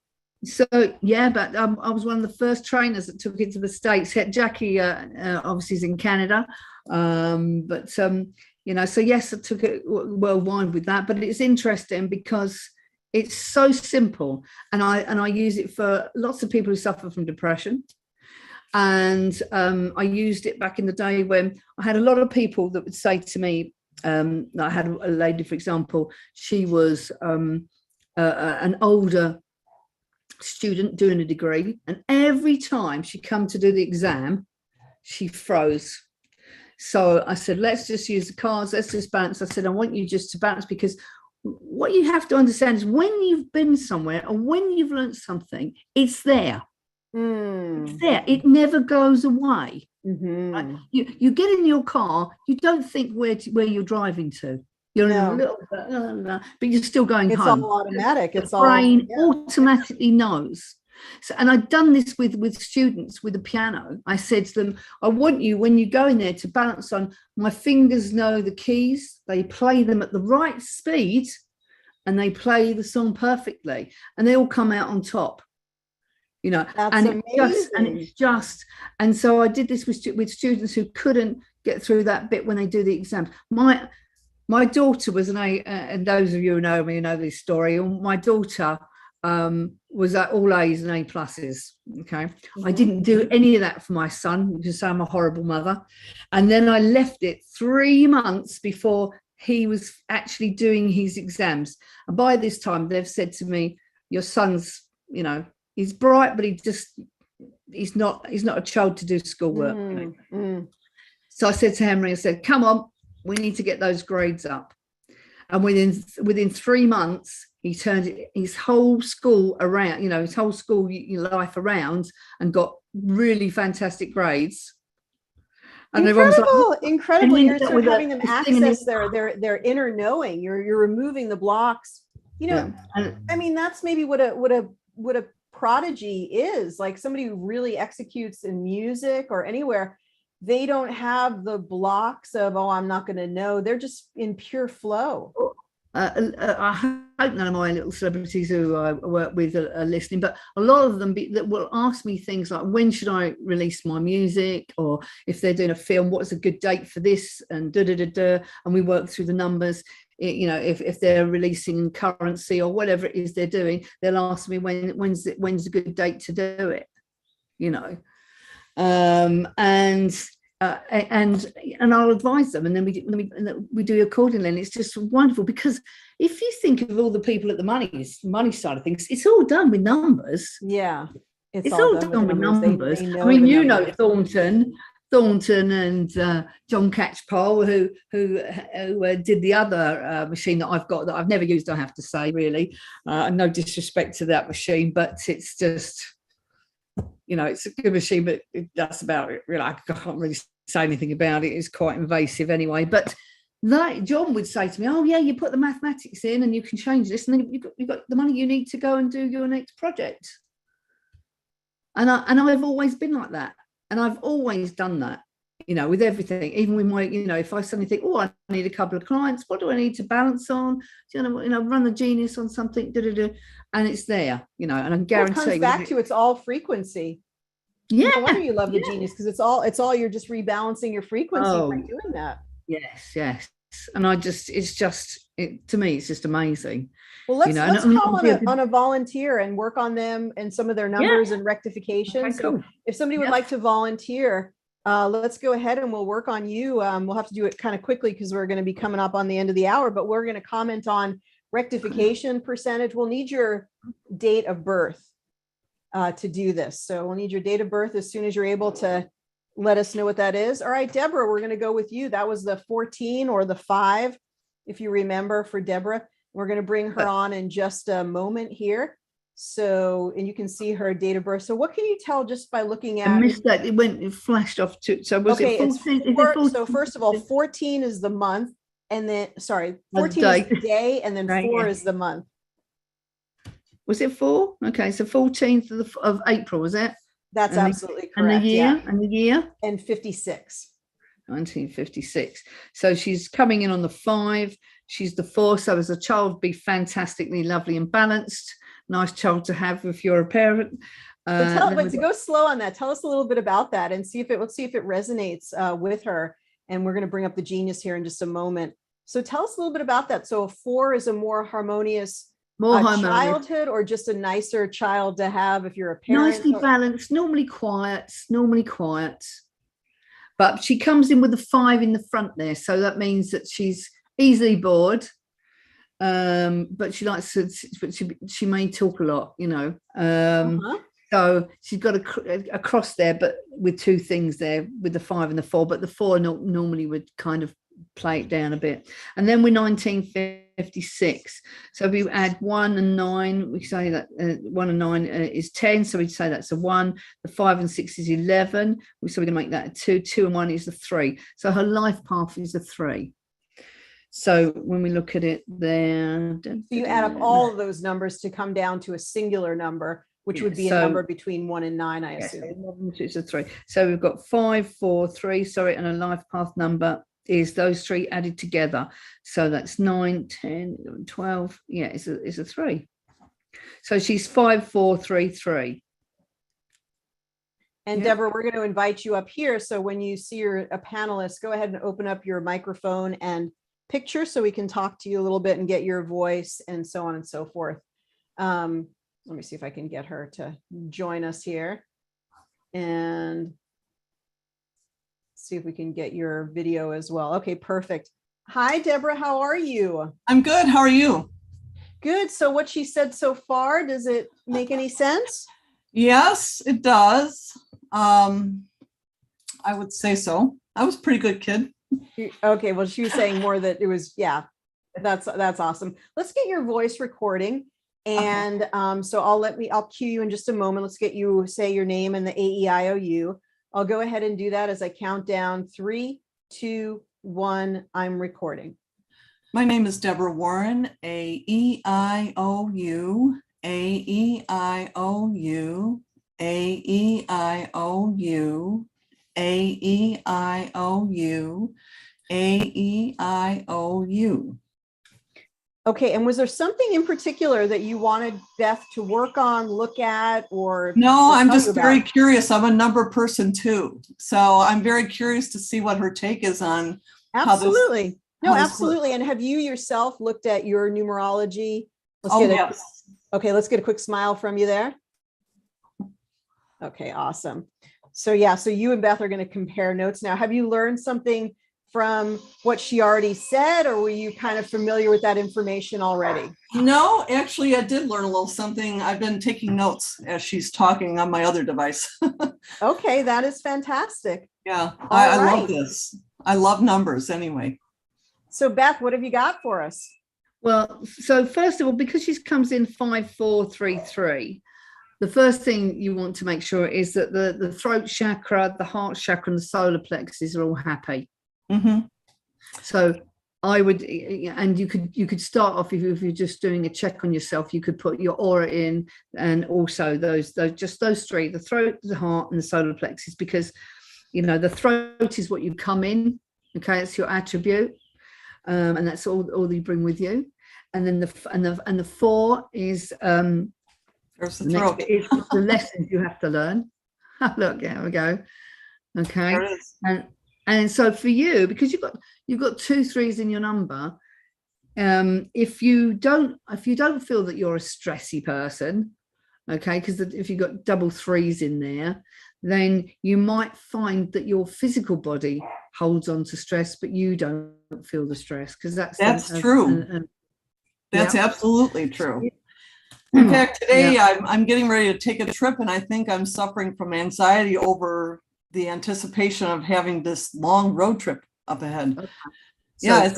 So yeah, but I was one of the first trainers that took it to the States. Jackie obviously is in Canada, so yes, I took it worldwide with that. But it's interesting because it's so simple, and I use it for lots of people who suffer from depression. And I used it back in the day when I had a lot of people that would say to me, I had a lady, for example, she was an older student doing a degree, and every time she come to do the exam, she froze. So I said, let's just use the cards. Let's just balance. I said, I want you just to balance, because what you have to understand is when you've been somewhere and when you've learned something, it's there. It's there. It never goes away. Right? You get in your car, you don't think where you're driving to. You're in a little bit, but you're still going home. It's all automatic. The brain automatically knows. So, and I've done this with students with the piano. I said to them, I want you, when you go in there, to balance on, my fingers know the keys, they play them at the right speed, and they play the song perfectly, and they all come out on top. That's and amazing. it's just, and so I did this with students who couldn't get through that bit when they do the exams. My daughter was and those of you who know me know this story. My daughter was at all A's and A pluses. Okay. I didn't do any of that for my son because I'm a horrible mother. And then I left it 3 months before he was actually doing his exams. And by this time they've said to me, your son's, he's bright, but he's not a child to do schoolwork. So I said to Henry, I said, come on, we need to get those grades up. And within 3 months, he turned his whole school around, his whole school life around, and got really fantastic grades. And incredible. You're sort of having them access their inner knowing. You're removing the blocks. I mean, that's maybe what a prodigy is, like somebody who really executes in music or anywhere. They don't have the blocks of, I'm not going to know. They're just in pure flow. I hope none of my little celebrities who I work with are listening, but a lot of them that will ask me things like, when should I release my music? Or if they're doing a film, what's a good date for this? And and we work through the numbers. If they're releasing currency or whatever it is they're doing, they'll ask me when's a good date to do it, and I'll advise them, and then we do accordingly. And it's just wonderful, because if you think of all the people at the money side of things, it's all done with numbers. Yeah, it's all done with numbers. They I mean, Thornton and John Catchpole, who did the other machine that I've got that I've never used, I have to say, really. No disrespect to that machine, but it's just, it's a good machine, but that's about it, really. I can't really say anything about it. It's quite invasive anyway. But John would say to me, oh, yeah, you put the mathematics in and you can change this, and then you've got the money you need to go and do your next project. And I've always been like that. And I've always done that, with everything, even with my, if I suddenly think, I need a couple of clients, what do I need to balance on? Run the genius on something, and it's there, and I'm guaranteeing. It comes back to, it's all frequency. Yeah. No wonder you love the genius, because it's all you're just rebalancing your frequency by doing that. Yes. And to me, it's just amazing. Well, let's call on a volunteer and work on them and some of their numbers and rectification. Okay, so if somebody would like to volunteer, let's go ahead and we'll work on you. We'll have to do it kind of quickly because we're going to be coming up on the end of the hour, but we're going to comment on rectification percentage. We'll need your date of birth to do this. So we'll need your date of birth as soon as you're able to let us know what that is. All right, Deborah, we're going to go with you. That was the 14 or the 5, if you remember, for Deborah. We're going to bring her on in just a moment here. So, and you can see her date of birth. So what can you tell just by looking at? I missed that. It flashed off too. So was it 14? So first of all, 14 is the month. And then, 14 is the day. And then 4 is the month. Was it 4? Okay. So 14th of April, was it? That's absolutely correct. And the year? And the year? And 56. 1956. So she's coming in on the 5. She's the 4. So as a child, be fantastically lovely and balanced. Nice child to have if you're a parent. But to go slow on that, tell us a little bit about that and let's see if it resonates with her. And we're going to bring up the genius here in just a moment. So tell us a little bit about that. So a 4 is a more harmonious childhood, or just a nicer child to have if you're a parent? Nicely balanced, normally quiet. But she comes in with a 5 in the front there. So that means that she's easily bored. But she likes to, but she may talk a lot, So she's got a cross there, but with two things there, with the 5 and the 4, but the 4 normally would kind of play it down a bit. And then we're 1956. So if we add 1 and 9, we say that 1 and 9 is 10. So we'd say that's a 1. The 5 and 6 is 11. So we're going to make that a 2. 2 and 1 is a 3. So her life path is a 3. So when we look at it there, you add up all of those numbers to come down to a singular number, which would be a number between 1 and 9, I assume. It's a 3. So we've got 5, 4, 3, sorry, and a life path number is those 3 added together. So that's 9, 10, 11, 12. Yeah, it's a 3. So she's 5, 4, 3, 3. And Deborah, we're going to invite you up here. So when you see a panelist, go ahead and open up your microphone and picture so we can talk to you a little bit and get your voice and so on and so forth. Let me see if I can get her to join us here and see if we can get your video as well. Okay, perfect. Hi, Deborah, how are you? I'm good. How are you? Good. So what she said so far, does it make any sense? Yes, it does. I would say so. I was a pretty good kid. Okay, well, she was saying more that it was, yeah, that's awesome. Let's get your voice recording. And so I'll cue you in just a moment. Let's get you say your name and the AEIOU. I'll go ahead and do that as I count down 3, 2, 1. I'm recording. My name is Deborah Warren, AEIOU, AEIOU, AEIOU, AEIOU, AEIOU. Okay, and was there something in particular that you wanted Beth to work on, look at, or? No, I'm just very curious. I'm a number person too. So I'm very curious to see what her take is on. Absolutely. Absolutely. And have you yourself looked at your numerology? Yes. Okay, let's get a quick smile from you there. Okay, awesome. So yeah, so you and Beth are going to compare notes now. Have you learned something from what she already said, or were you kind of familiar with that information already? No, actually, I did learn a little something. I've been taking notes as she's talking on my other device. Okay, that is fantastic. Yeah, I love this. I love numbers anyway. So Beth, what have you got for us? Well, so first of all, because she comes in 5, 4, 3, 3, the first thing you want to make sure is that the throat chakra, the heart chakra, and the solar plexus are all happy. Mm-hmm. So I would, and you could start off if you're just doing a check on yourself. You could put your aura in, and also those 3: the throat, the heart, and the solar plexus, because the throat is what you come in. Okay, it's your attribute, and that's all you bring with you. And then the 4 is there's the throat. Is the lessons you have to learn. Look, there we go. Okay, and so for you, because you've got 2 3s in your number, if you don't feel that you're a stressy person, okay, because if you've got double 3s in there, then you might find that your physical body holds on to stress, but you don't feel the stress, because that's true. That's absolutely true. In fact, today I'm getting ready to take a trip, and I think I'm suffering from anxiety over the anticipation of having this long road trip up ahead. Okay. Yeah,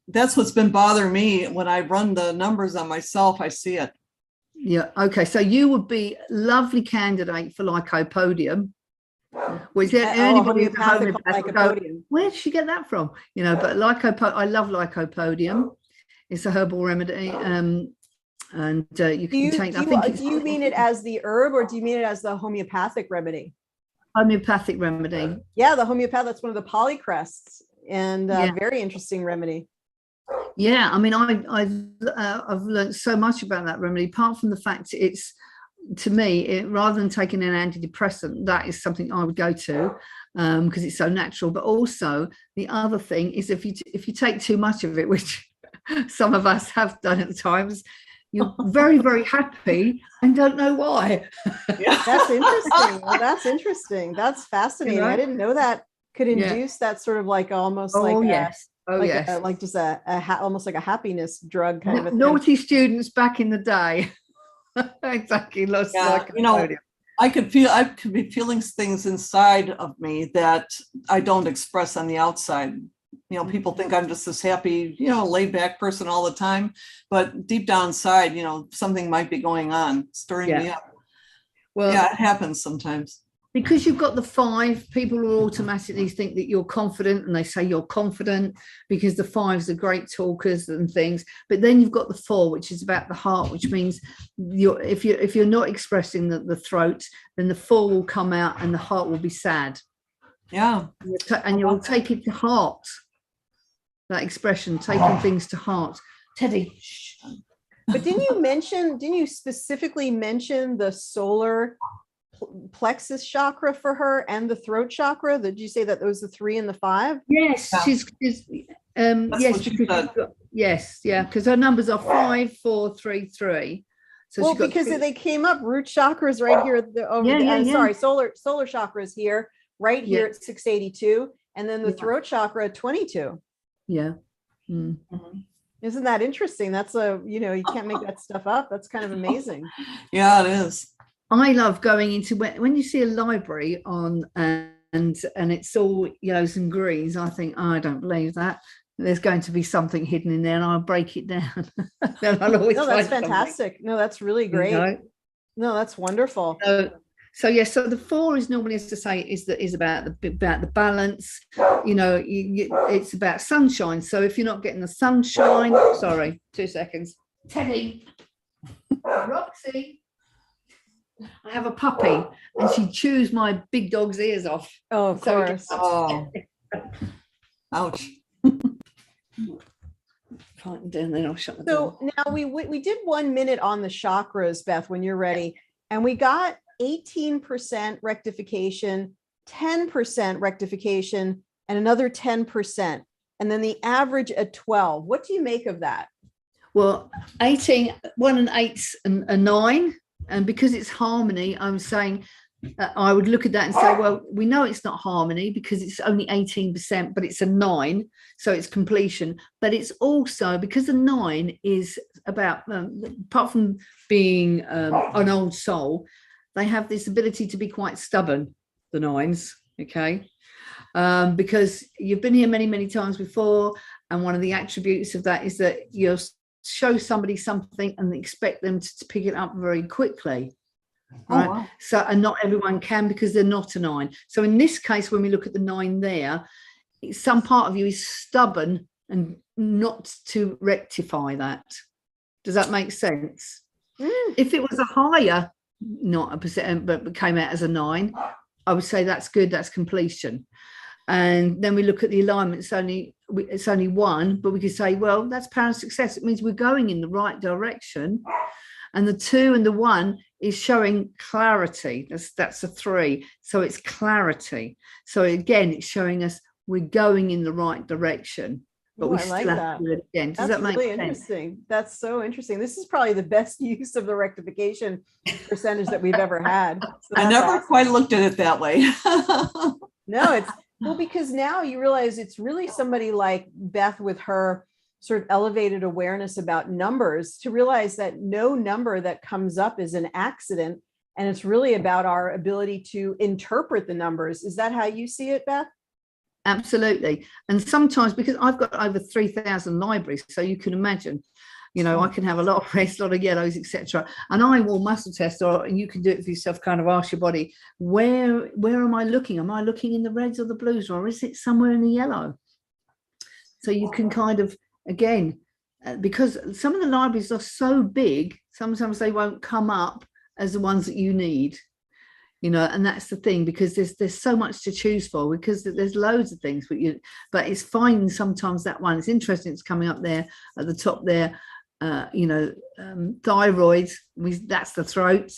that's what's been bothering me. When I run the numbers on myself, I see it. Yeah. Okay. So you would be a lovely candidate for lycopodium. Was anybody lycopodium? Where did she get that from? But I love lycopodium. It's a herbal remedy. And you can take. Do you mean it as the herb, or do you mean it as the homeopathic remedy? Homeopathic remedy. Yeah, the homeopath. That's one of the polycrests, and very interesting remedy. Yeah, I mean, I've learned so much about that remedy. Apart from the fact it's, to me, rather than taking an antidepressant, that is something I would go to because it's so natural. But also the other thing is if you take too much of it, which some of us have done at times, you're very, very happy and don't know why. That's interesting. Well, that's interesting. That's fascinating. I didn't know that could induce that sort of like almost almost like a happiness drug kind of a thing. Naughty students back in the day. Exactly. Lost Yeah, like you know, podium. I could be feeling things inside of me that I don't express on the outside. You know, people think I'm just this happy, you know, laid back person all the time, but deep down inside, you know, something might be going on, stirring me up. Well, yeah, it happens sometimes. Because you've got the 5, people will automatically think that you're confident, and they say you're confident because the 5s are great talkers and things. But then you've got the 4, which is about the heart, which means if you're not expressing the throat, then the 4 will come out and the heart will be sad. Yeah. And you'll take it to heart. That expression, taking things to heart. Teddy. But didn't you specifically mention the solar plexus chakra for her and the throat chakra? Did you say that those are the 3 and the 5? Yes, yeah. she's yes, because her numbers are 5, 4, 3, 3. So well, because they came up, root chakras right here. Sorry, solar chakra is here, right here at 682, and then the throat chakra at 22. Yeah. Mm. Isn't that interesting? That's you can't make that stuff up. That's kind of amazing. Yeah, it is. I love going into when you see a library on and it's all yellows and greens. I think, I don't believe that. There's going to be something hidden in there, and I'll break it down. Then I'll always no, that's fantastic. No, that's really great. No, that's wonderful. So the 4 is normally, as to say, is about the balance. It's about sunshine. So if you're not getting the sunshine, sorry, 2 seconds, Teddy, Roxy. I have a puppy, and she chews my big dog's ears off. Oh, of course. Oh, ouch. Right, down there, I'll shut the door. So now we did 1 minute on the chakras, Beth, when you're ready, and we got 18% rectification, 10% rectification, and another 10%, and then the average at 12. What do you make of that? Well, 18, 1 and 8's a 9. And because it's harmony, I'm saying I would look at that and say, well, we know it's not harmony because it's only 18%, but it's a 9, so it's completion. But it's also because the 9 is about, apart from being an old soul, they have this ability to be quite stubborn, the 9s, okay? Because you've been here many, many times before, and one of the attributes of that is that you're show somebody something and expect them to pick it up very quickly, right? Wow. So, and not everyone can, because they're not a 9. So in this case, when we look at the 9 there, some part of you is stubborn and not to rectify that. Does that make sense? If it was a higher, not a percent, but came out as a 9, I would say that's good, that's completion. And then we look at the alignment, it's only 1, but we could say, well, that's power and success. It means we're going in the right direction. And the 2 and the 1 is showing clarity. That's a 3. So it's clarity. So again, it's showing us we're going in the right direction. But we still have to do it again. Does that make sense? Interesting. That's so interesting. This is probably the best use of the rectification percentage that we've ever had. So I never quite looked at it that way. No, it's well, because now you realize it's really somebody like Beth with her sort of elevated awareness about numbers, to realize that no number that comes up is an accident. And it's really about our ability to interpret the numbers. Is that how you see it, Beth? Absolutely. And sometimes, because I've got over 3,000 libraries, so you can imagine, I can have a lot of reds, a lot of yellows, etc. And I will muscle test, and you can do it for yourself, kind of ask your body, where am I looking? Am I looking in the reds or the blues, or is it somewhere in the yellow? So you can kind of, again, because some of the libraries are so big, sometimes they won't come up as the ones that you need. And that's the thing, because there's so much to choose for, because there's loads of things, but it's finding sometimes that one. It's interesting. It's coming up there at the top there. Thyroid, that's the throat.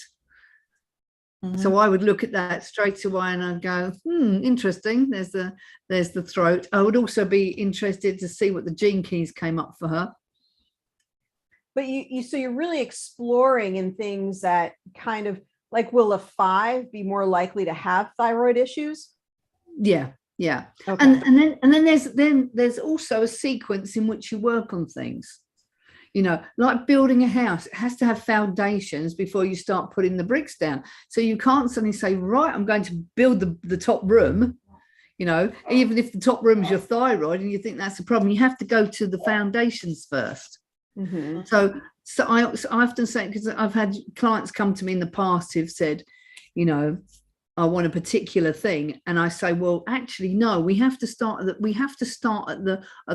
So I would look at that straight away and I'd go, interesting. There's the throat. I would also be interested to see what the gene keys came up for her. But so you're really exploring in things that kind of, like, will a 5 be more likely to have thyroid issues? Yeah. Okay. And then there's also a sequence in which you work on things. You know, like building a house, it has to have foundations before you start putting the bricks down. So you can't suddenly say, right, I'm going to build the top room, you know, even if the top room is your thyroid and you think that's the problem, you have to go to the foundations first. Mm-hmm. So I often say, because I've had clients come to me in the past who've said, you know, I want a particular thing, and I say, well, actually, no. We have to start at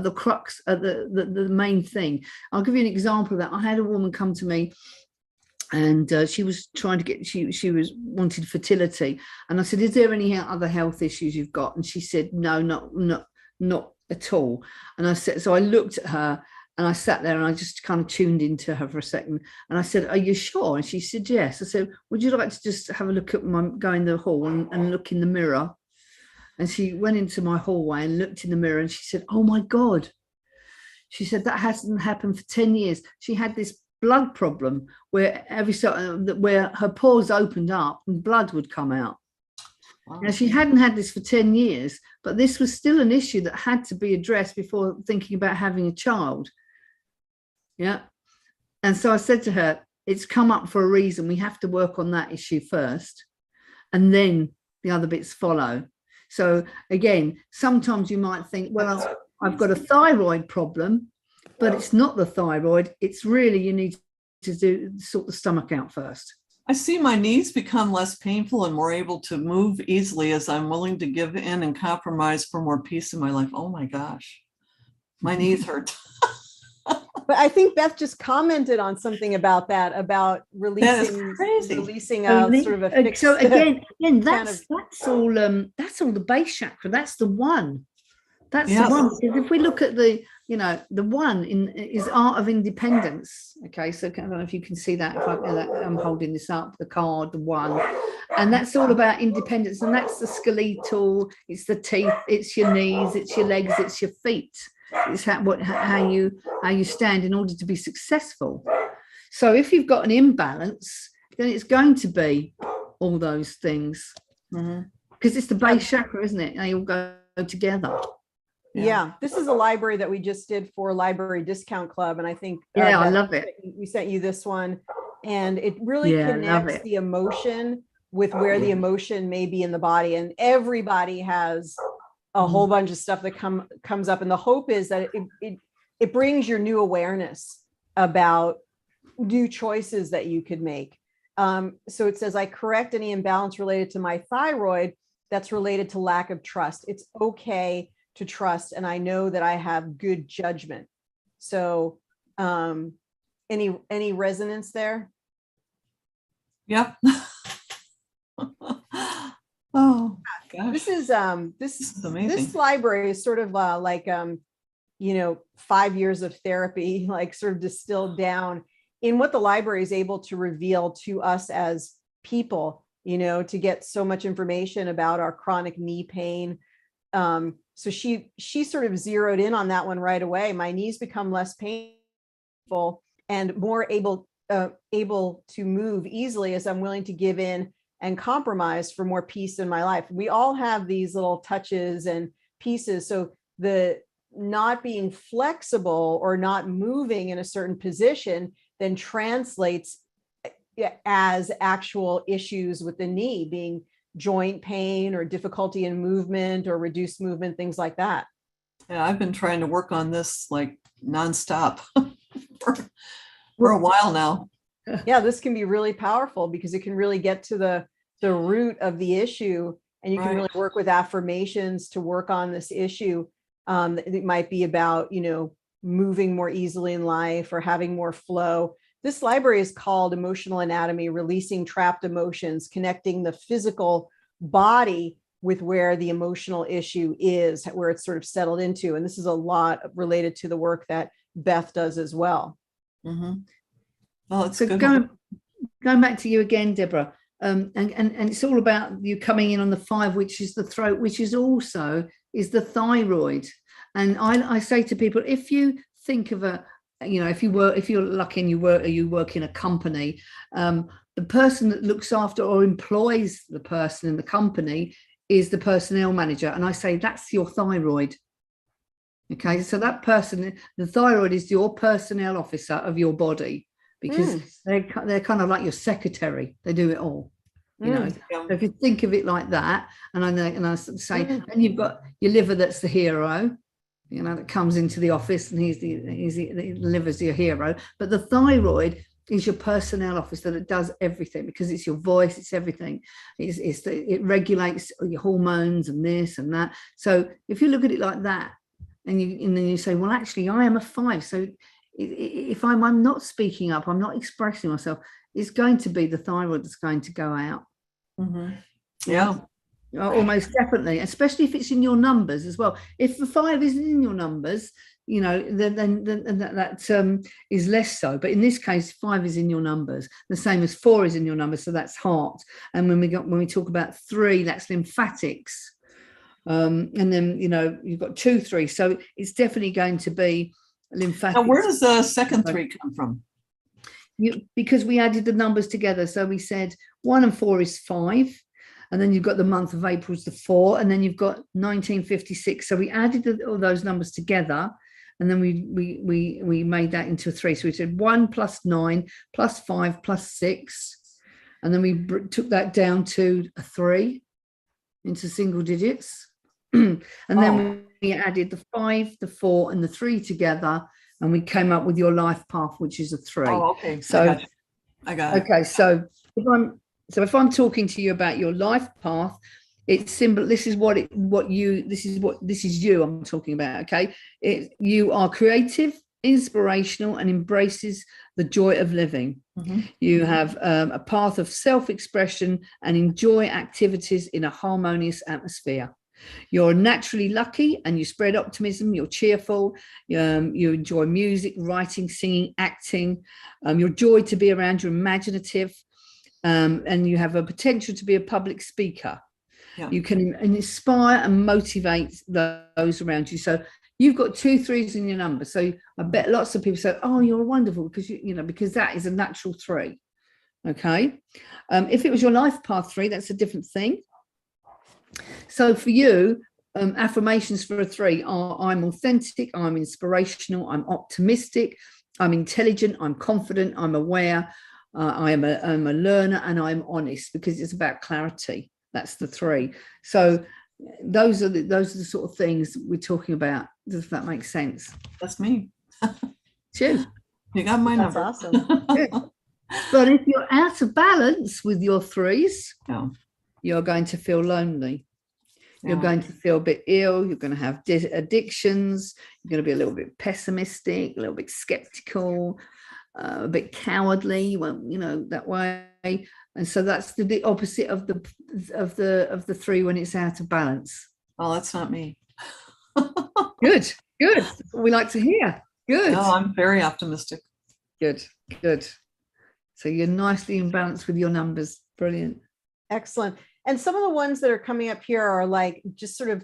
the crux, at the main thing. I'll give you an example of that. I had a woman come to me, and she was trying to get she was wanted fertility, and I said, is there any other health issues you've got? And she said, no, not at all. And I said, so I looked at her. And I sat there and I just kind of tuned into her for a second. And I said, are you sure? And she said, yes. I said, would you like to just have a look at go in the hall and look in the mirror? And she went into my hallway and looked in the mirror and she said, oh my God. She said, that hasn't happened for 10 years. She had this blood problem where where her pores opened up and blood would come out. Wow. Now, she hadn't had this for 10 years, but this was still an issue that had to be addressed before thinking about having a child. Yeah. And so I said to her, it's come up for a reason. We have to work on that issue first, and then the other bits follow. So again, sometimes you might think, well, I've got a thyroid problem, but it's not the thyroid. It's really, you need to sort the stomach out first. I see my knees become less painful and more able to move easily as I'm willing to give in and compromise for more peace in my life. Oh my gosh, my knees hurt. But I think Beth just commented on something about that, about releasing sort of a fixed. So again, that's all the base chakra. That's the one. That's the one. Because if we look at the one is art of independence. Okay, so I don't know if you can see that. If I'm holding this up, the card, the one, and that's all about independence. And that's the skeletal. It's the teeth. It's your knees. It's your legs. It's your feet. It's how you stand in order to be successful. So if you've got an imbalance, then it's going to be all those things, because it's the base chakra, isn't it? They all go together. Yeah, this is a library that we just did for Library Discount Club, and I think I love it. We sent you this one, and it really connects the emotion with where the emotion may be in the body, and everybody has a whole bunch of stuff that comes up, and the hope is that it brings your new awareness about new choices that you could make. So it says, I correct any imbalance related to my thyroid that's related to lack of trust. It's okay to trust, and I know that I have good judgment. So any resonance there? Yep. Oh gosh. This is amazing. This library is sort of like 5 years of therapy, like sort of distilled down in what the library is able to reveal to us as people, to get so much information about our chronic knee pain. So she sort of zeroed in on that one right away. My knees become less painful and more able to move easily as I'm willing to give in and compromise for more peace in my life. We all have these little touches and pieces. So the not being flexible or not moving in a certain position then translates as actual issues with the knee, being joint pain or difficulty in movement or reduced movement, things like that. Yeah, I've been trying to work on this like nonstop for a while now. Yeah, this can be really powerful because it can really get to the root of the issue, and you can really work with affirmations to work on this issue. It might be about, moving more easily in life or having more flow. This library is called Emotional Anatomy, Releasing Trapped Emotions, Connecting the Physical Body with where the emotional issue is, where it's sort of settled into. And this is a lot related to the work that Beth does as well. Mm-hmm. Well, it's so good. Going back to you again, Deborah, and it's all about you coming in on the 5, which is the throat, which is also the thyroid. And I say to people, if you think of if you're lucky and you work in a company, the person that looks after or employs the person in the company is the personnel manager. And I say, that's your thyroid. Okay, so that person, the thyroid is your personnel officer of your body, because they're kind of like your secretary. They do it all, you know. Yeah. So if you think of it like that, and I say, and you've got your liver, that's the hero, you know, that comes into the office, and the liver's your hero. But the thyroid is your personnel officer that does everything, because it's your voice, it's everything. It regulates your hormones and this and that. So if you look at it like that, and then you say, well, actually, I am a 5. So if I'm not speaking up, I'm not expressing myself, it's going to be the thyroid that's going to go out. Yeah. Almost definitely, especially if it's in your numbers as well. If the 5 isn't in your numbers, you know, then that is less so. But in this case, 5 is in your numbers, the same as 4 is in your numbers. So that's heart. And when we talk about 3, that's lymphatics. And then, you know, you've got 2, 3. So it's definitely going to be lymphatic. Now, where does the second 3 come from? Because we added the numbers together. So we said 1 and 4 is 5. And then you've got the month of April is the 4. And then you've got 1956. So we added all those numbers together. And then we made that into a 3. So we said 1 plus 9 plus 5 plus 6. And then we took that down to a 3 into single digits. And then we added the 5, the 4, and the 3 together, and we came up with your life path, which is a 3. Oh, okay. So I got it. Okay, so if I'm talking to you about your life path, it's simple. This is you I'm talking about. Okay, you are creative, inspirational, and embraces the joy of living. You have a path of self-expression and enjoy activities in a harmonious atmosphere. You're naturally lucky and you spread optimism. You're cheerful. You enjoy music, writing, singing, acting. You're joy to be around. You're imaginative, and you have a potential to be a public speaker. Yeah. You can inspire and motivate those around you. So you've got 2 3s in your number. So I bet lots of people say, oh, you're wonderful, because because that is a natural 3. Okay. If it was your life path 3, that's a different thing. So for you, affirmations for a 3 are: I'm authentic, I'm inspirational, I'm optimistic, I'm intelligent, I'm confident, I'm aware, I'm a learner, and I'm honest, because it's about clarity. That's the 3. So those are the sort of things we're talking about. Does that make sense? That's me. Cheers. You got my number. That's awesome. But if you're out of balance with your 3s, you're going to feel lonely. You're going to feel a bit ill. You're going to have addictions. You're going to be a little bit pessimistic, a little bit skeptical, a bit cowardly. You won't, that way. And so that's the opposite of the 3 when it's out of balance. Oh, that's not me. Good. That's what we like to hear. Good. No, I'm very optimistic. Good. So you're nicely in balance with your numbers. Brilliant. Excellent. And some of the ones that are coming up here are like, just sort of,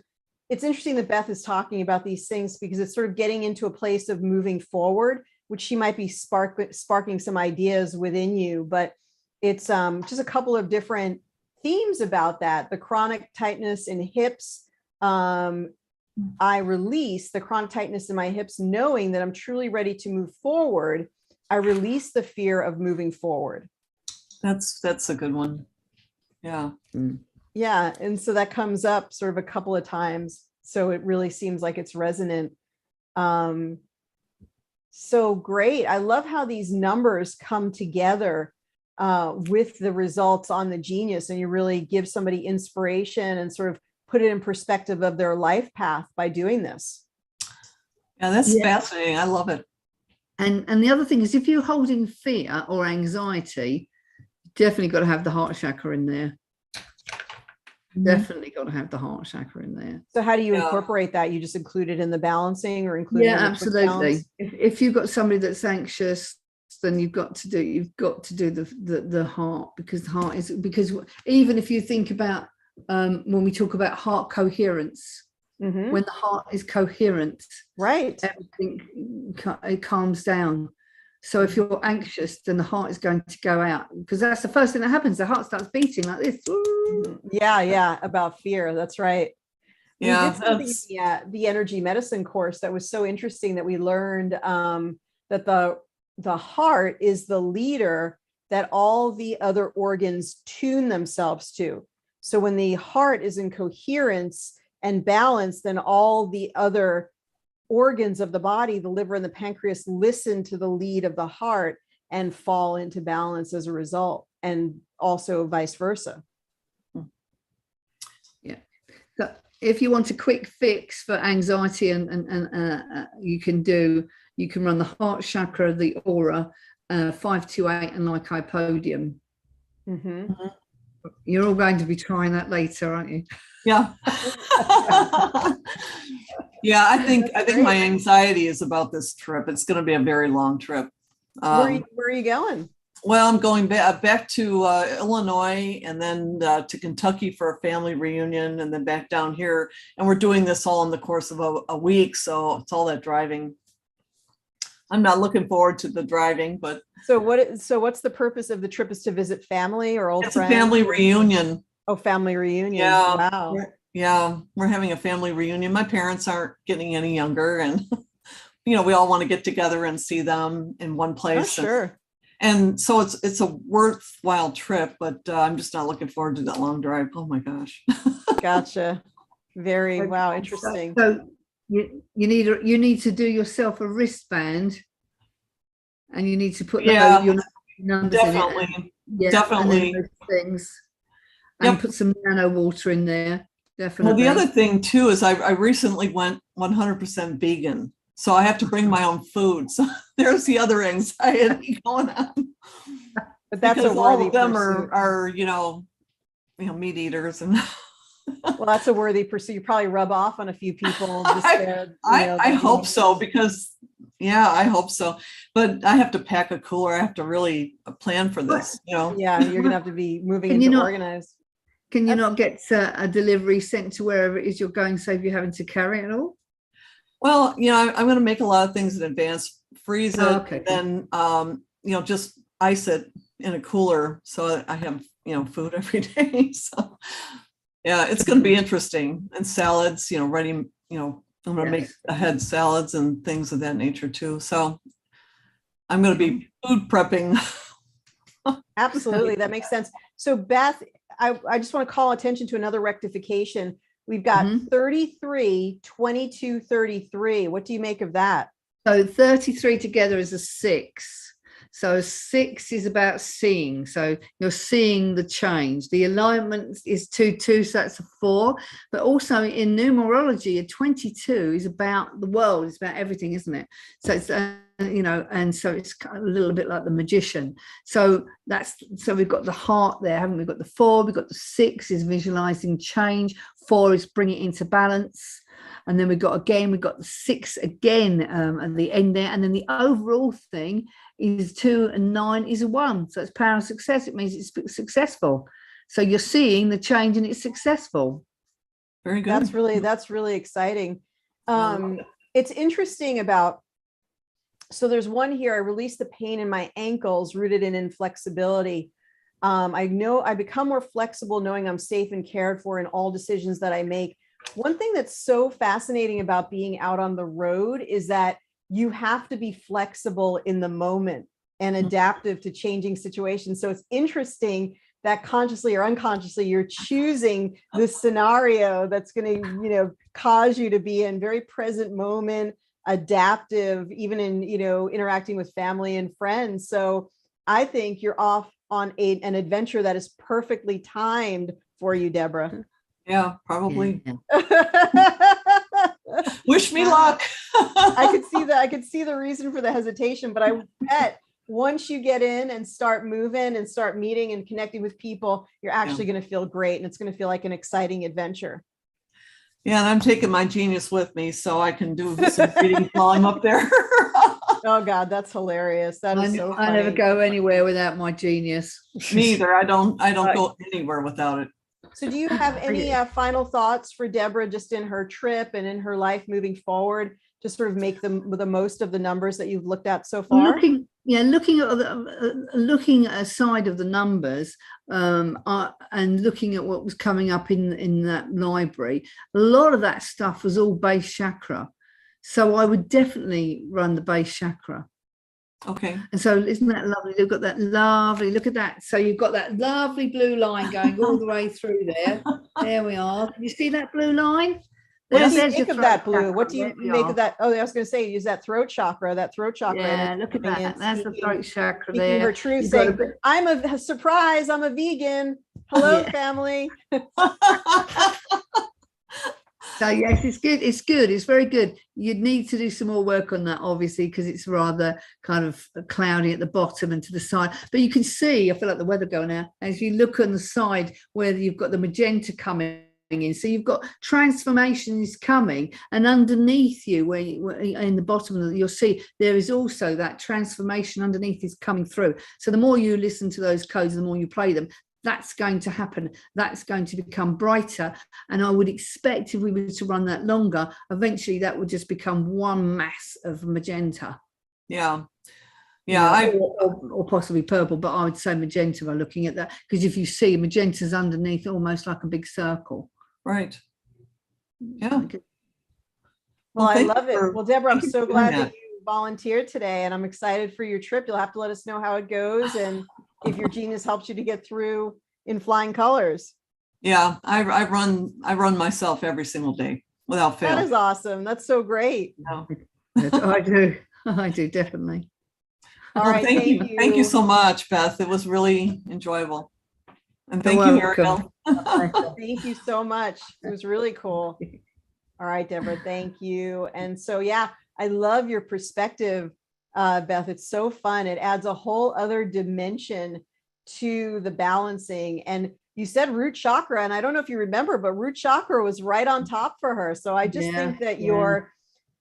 it's interesting that Beth is talking about these things, because it's sort of getting into a place of moving forward, which she might be sparking some ideas within you. But it's just a couple of different themes about that. The chronic tightness in hips. I release the chronic tightness in my hips, knowing that I'm truly ready to move forward. I release the fear of moving forward. That's a good one. Yeah. Yeah. And so that comes up sort of a couple of times. So it really seems like it's resonant. So great. I love how these numbers come together with the results on the Genius, and you really give somebody inspiration and sort of put it in perspective of their life path by doing this. Yeah, that's fascinating. I love it. And the other thing is, if you're holding fear or anxiety, definitely got to have the heart chakra in there. Definitely got to have the heart chakra in there. So how do you incorporate that? You just include it in the balancing, or include it in the absolutely. If you've got somebody that's anxious, then you've got to do the heart, because the heart is, because even if you think about when we talk about heart coherence, when the heart is coherent, right, everything it calms down. So if you're anxious, then the heart is going to go out, because that's the first thing that happens. The heart starts beating like this. Yeah, about fear. That's right. Yeah, We did something that's, in the energy medicine course that was so interesting that we learned that the heart is the leader that all the other organs tune themselves to. So when the heart is in coherence and balance, then all the other organs of the body, the liver and the pancreas, listen to the lead of the heart and fall into balance as a result, and also vice versa. Yeah. So if you want a quick fix for anxiety, and you can run the heart chakra, the aura, 528 and lycopodium. Mm-hmm. You're all going to be trying that later, aren't you? yeah. Yeah, I think my anxiety is about this trip. It's going to be a very long trip. Where are you going? Well, I'm going back to Illinois, and then to Kentucky for a family reunion, and then back down here. And we're doing this all in the course of a week. So it's all that driving. I'm not looking forward to the driving, but So what's the purpose of the trip? Is to visit family or old it's friends? a family reunion. Oh, family reunion. Yeah. Wow. Yeah, we're having a family reunion. My parents aren't getting any younger, and we all want to get together and see them in one Oh, place. sure. And so it's a worthwhile trip, but I'm just not looking forward to that long drive. Oh my gosh. Gotcha. Very, wow, Okay, interesting. So you need to do yourself a wristband, and you need to put your numbers in it. Definitely. Yeah, Definitely. and then those things, and Yep. put some nano water in there. Definitely. Well, the other thing too is I recently went 100% vegan, so I have to bring my own food. So there's the other anxiety going on. But that's because a all worthy of them pursuit. are meat eaters, and Well, that's a worthy pursuit. You probably rub off on a few people. Just I hope so, because I hope so. But I have to pack a cooler. I have to really plan for this. Yeah, you're gonna have to be moving Can you into not- organized. Can you not get a delivery sent to wherever it is you're going, save you having to carry it all? Well, I'm going to make a lot of things in advance, freeze it, okay. then just ice it in a cooler so that I have food every day. So yeah, it's going to be interesting. And salads, ready. I'm going to make ahead salads and things of that nature too. So I'm going to be food prepping. Absolutely, that makes sense. So Beth, I just want to call attention to another rectification. We've got 33, 22, 33. What do you make of that? So 33 together is a 6. So 6 is about seeing. So you're seeing the change. The alignment is 2, so that's a 4. But also in numerology, a 22 is about the world. It's about everything, isn't it? So it's and so it's kind of a little bit like the magician. So we've got the heart there, haven't we? We've got the 4. We've got the 6 is visualizing change. 4 is bring it into balance. And then we've got the 6 again at the end there. And then the overall thing is 2 and 9 is a 1. So it's power and success. It means it's successful. So you're seeing the change and it's successful. Very good. That's really exciting. It's interesting about, so there's one here, I release the pain in my ankles rooted in inflexibility. I know I become more flexible knowing I'm safe and cared for in all decisions that I make. One thing that's so fascinating about being out on the road is that you have to be flexible in the moment and adaptive to changing situations. So it's interesting that consciously or unconsciously, you're choosing this scenario that's going to, cause you to be in very present moment, adaptive, even in, interacting with family and friends. So I think you're off on an adventure that is perfectly timed for you, Deborah. Yeah, probably. Yeah. Wish me luck. I could see the reason for the hesitation, but I bet once you get in and start moving and start meeting and connecting with people, you're actually going to feel great, and it's going to feel like an exciting adventure. Yeah, and I'm taking my genius with me so I can do some reading while I'm up there. Oh God, that's hilarious. That is so funny. I never go anywhere without my genius. Me either. I don't go anywhere without it. So do you have any final thoughts for Deborah just in her trip and in her life moving forward to sort of make the most of the numbers that you've looked at so far? yeah, looking at looking aside of the numbers, and looking at what was coming up in that library, a lot of that stuff was all base chakra. So I would definitely run the base chakra. Okay. And so isn't that lovely? You've got that lovely, look at that. So you've got that lovely blue line going all the way through there. There we are. Can you see that blue line? What do you There's think your of that throat blue? chakra. What do you There we make are. of that? Oh, I was going to say, use that throat chakra. That throat chakra. Yeah, energy look at coming in, that. That's the speaking- throat chakra speaking there. her truth, You've got a saying, bit- I'm a surprise. I'm a vegan. Hello, Yeah. family. So yes, it's good. It's good. It's very good. You'd need to do some more work on that, obviously, because it's rather kind of cloudy at the bottom and to the side. But you can see, I feel like the weather going out, as you look on the side where you've got the magenta coming in. So you've got transformations coming, and underneath you, where in the bottom, you'll see there is also that transformation underneath is coming through. So the more you listen to those codes, the more you play them, that's going to happen. That's going to become brighter. And I would expect if we were to run that longer, eventually that would just become one mass of magenta. Yeah. Yeah. Or possibly purple, but I would say magenta by looking at that. Because if you see magenta's underneath almost like a big circle. Right. Yeah. Well, I thank love you it. for- Well, Deborah, I'm thank you so for doing glad that. that you volunteered today, and I'm excited for your trip. You'll have to let us know how it goes and if your genius helps you to get through in flying colors. Yeah, I run myself every single day without fail. That is awesome. That's so great. I do definitely. All Well, right, thank you so much, Beth. It was really enjoyable. And thank You're you, welcome. Ariel. Thank you so much. It was really cool. All right, Deborah, thank you. And so, yeah, I love your perspective, Beth. It's so fun. It adds a whole other dimension to the balancing. And you said root chakra, and I don't know if you remember, but root chakra was right on top for her. So I just think that your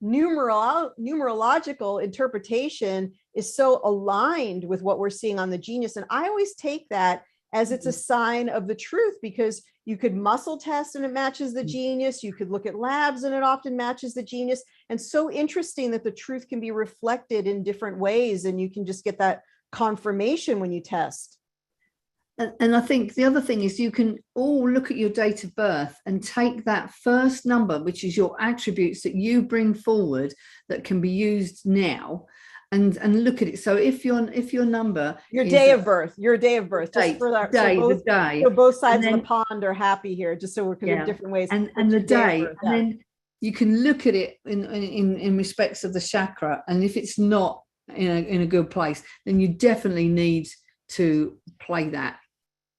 numerological interpretation is so aligned with what we're seeing on the genius. And I always take that as it's a sign of the truth, because you could muscle test and it matches the genius. You could look at labs and it often matches the genius. And so interesting that the truth can be reflected in different ways. And you can just get that confirmation when you test. And I think the other thing is you can all look at your date of birth and take that first number, which is your attributes that you bring forward that can be used now, and look at it. So if your number, your day of birth, just for that day, so both, the day, so both sides then, of the pond are happy here, just so we're in different ways. and the day, and then you can look at it in respects of the chakra, and if it's not in a good place, then you definitely need to play that.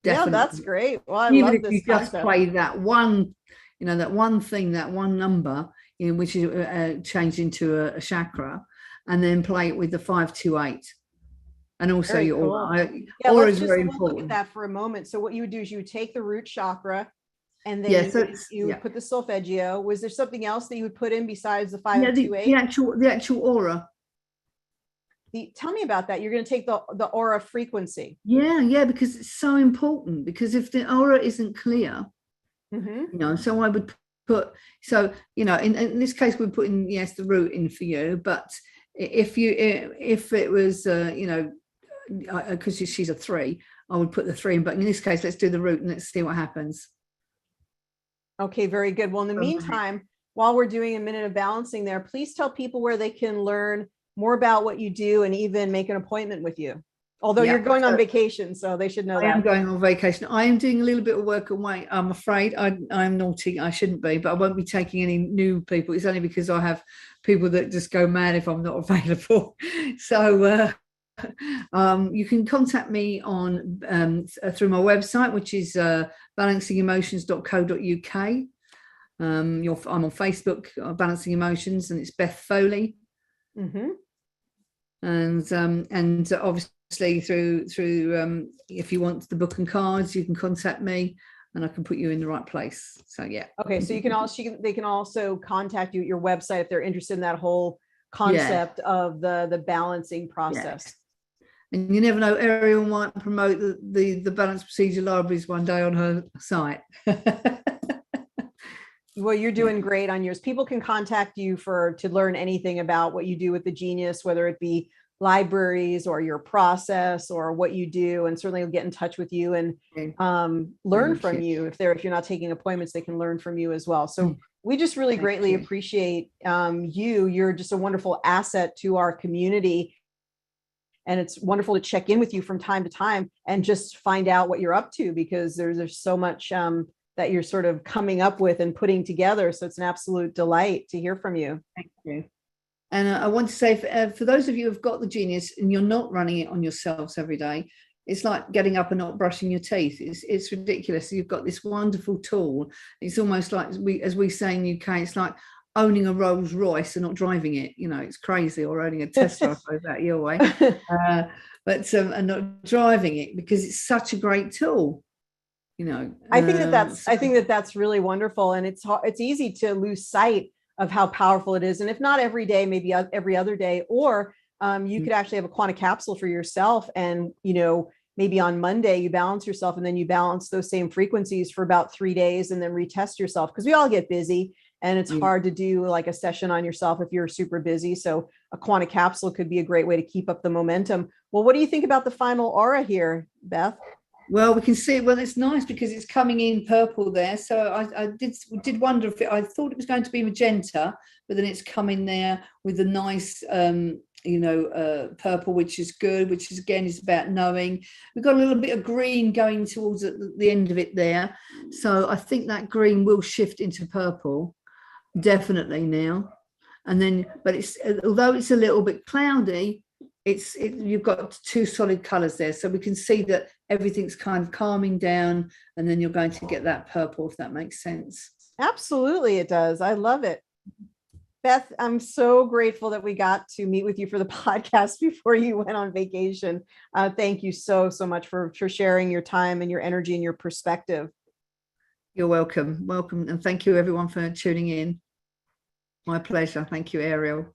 Definitely. Yeah, that's great. Well, I Even love if this you concept. just play that one, that one thing, that one number, which is changed into a chakra, and then play it with the 528, and also Very your cool. aura. Yeah, Aura let's is just very look important. at that for a moment. So what you would do is you would take the root chakra, and then you would put the solfeggio. Was there something else that you would put in besides the 528? The actual aura. Tell me about that. You're going to take the aura frequency. Yeah, because it's so important. Because if the aura isn't clear, so I would put, in this case we're putting the root in for you. But if it was because she's a 3, I would put the 3 in. But in this case, let's do the root and let's see what happens. Okay, very good. Well, in the meantime, while we're doing a minute of balancing there, please tell people where they can learn more about what you do and even make an appointment with you. Although you're going on vacation, so they should know that. I am going on vacation. I am doing a little bit of work away. I'm afraid I'm naughty. I shouldn't be, but I won't be taking any new people. It's only because I have people that just go mad if I'm not available. So you can contact me on through my website, which is balancingemotions.co.uk. I'm on Facebook, Balancing Emotions, and it's Beth Foley. And obviously through if you want the book and cards, you can contact me and I can put you in the right place. So okay, so they can also contact you at your website if they're interested in that whole concept of the balancing process. And you never know, Ariel might promote the balance procedure libraries one day on her site. Well, you're doing great on yours. People can contact you to learn anything about what you do with the Genius, whether it be libraries or your process or what you do, and certainly will get in touch with you and learn from you. If you're not taking appointments, they can learn from you as well. So we just really greatly appreciate you. You're just a wonderful asset to our community. And it's wonderful to check in with you from time to time and just find out what you're up to, because there's so much that you're sort of coming up with and putting together. So it's an absolute delight to hear from you. Thank you. And I want to say, for those of you who've got the Genius and you're not running it on yourselves every day, it's like getting up and not brushing your teeth. It's ridiculous. You've got this wonderful tool. It's almost like, as we say in UK, it's like owning a Rolls Royce and not driving it. You know, it's crazy. Or owning a Tesla, I suppose, that your way. But and not driving it, because it's such a great tool. You know, I think that's really wonderful, and it's easy to lose sight of how powerful it is. And if not every day, maybe every other day, or you could actually have a quantum capsule for yourself, and maybe on Monday you balance yourself, and then you balance those same frequencies for about 3 days, and then retest yourself, because we all get busy and it's hard to do like a session on yourself if you're super busy. So a quantum capsule could be a great way to keep up the momentum. Well, what do you think about the final aura here, Beth? Well, we can see, well, it's nice because it's coming in purple there. So I did wonder if I thought it was going to be magenta, but then it's coming there with a nice, purple, which is good, which is, again, is about knowing. We've got a little bit of green going towards the end of it there. So I think that green will shift into purple, definitely now. And then, but although it's a little bit cloudy, you've got two solid colors there, so we can see that everything's kind of calming down, and then you're going to get that purple, if that makes sense. Absolutely, it does. I love it. Beth, I'm so grateful that we got to meet with you for the podcast before you went on vacation. Thank you so much for sharing your time and your energy and your perspective. You're welcome. And thank you everyone for tuning in. My pleasure. Thank you, Ariel.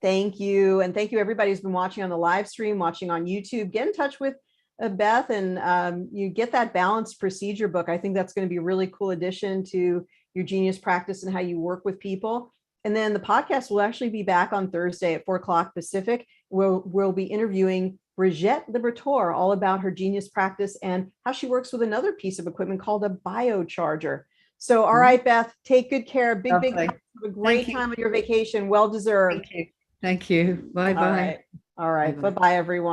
Thank you. And thank you everybody who's been watching on the live stream, watching on YouTube. Get in touch with Beth, and you get that balanced procedure book. I think that's going to be a really cool addition to your Genius practice and how you work with people. And then the podcast will actually be back on Thursday at 4:00 Pacific. We'll be interviewing Brigitte Liberator all about her Genius practice and how she works with another piece of equipment called a biocharger. So, all right, Beth, take good care. Big have a great time on your vacation. Well deserved. Thank you. Bye-bye. All right. Bye-bye, everyone.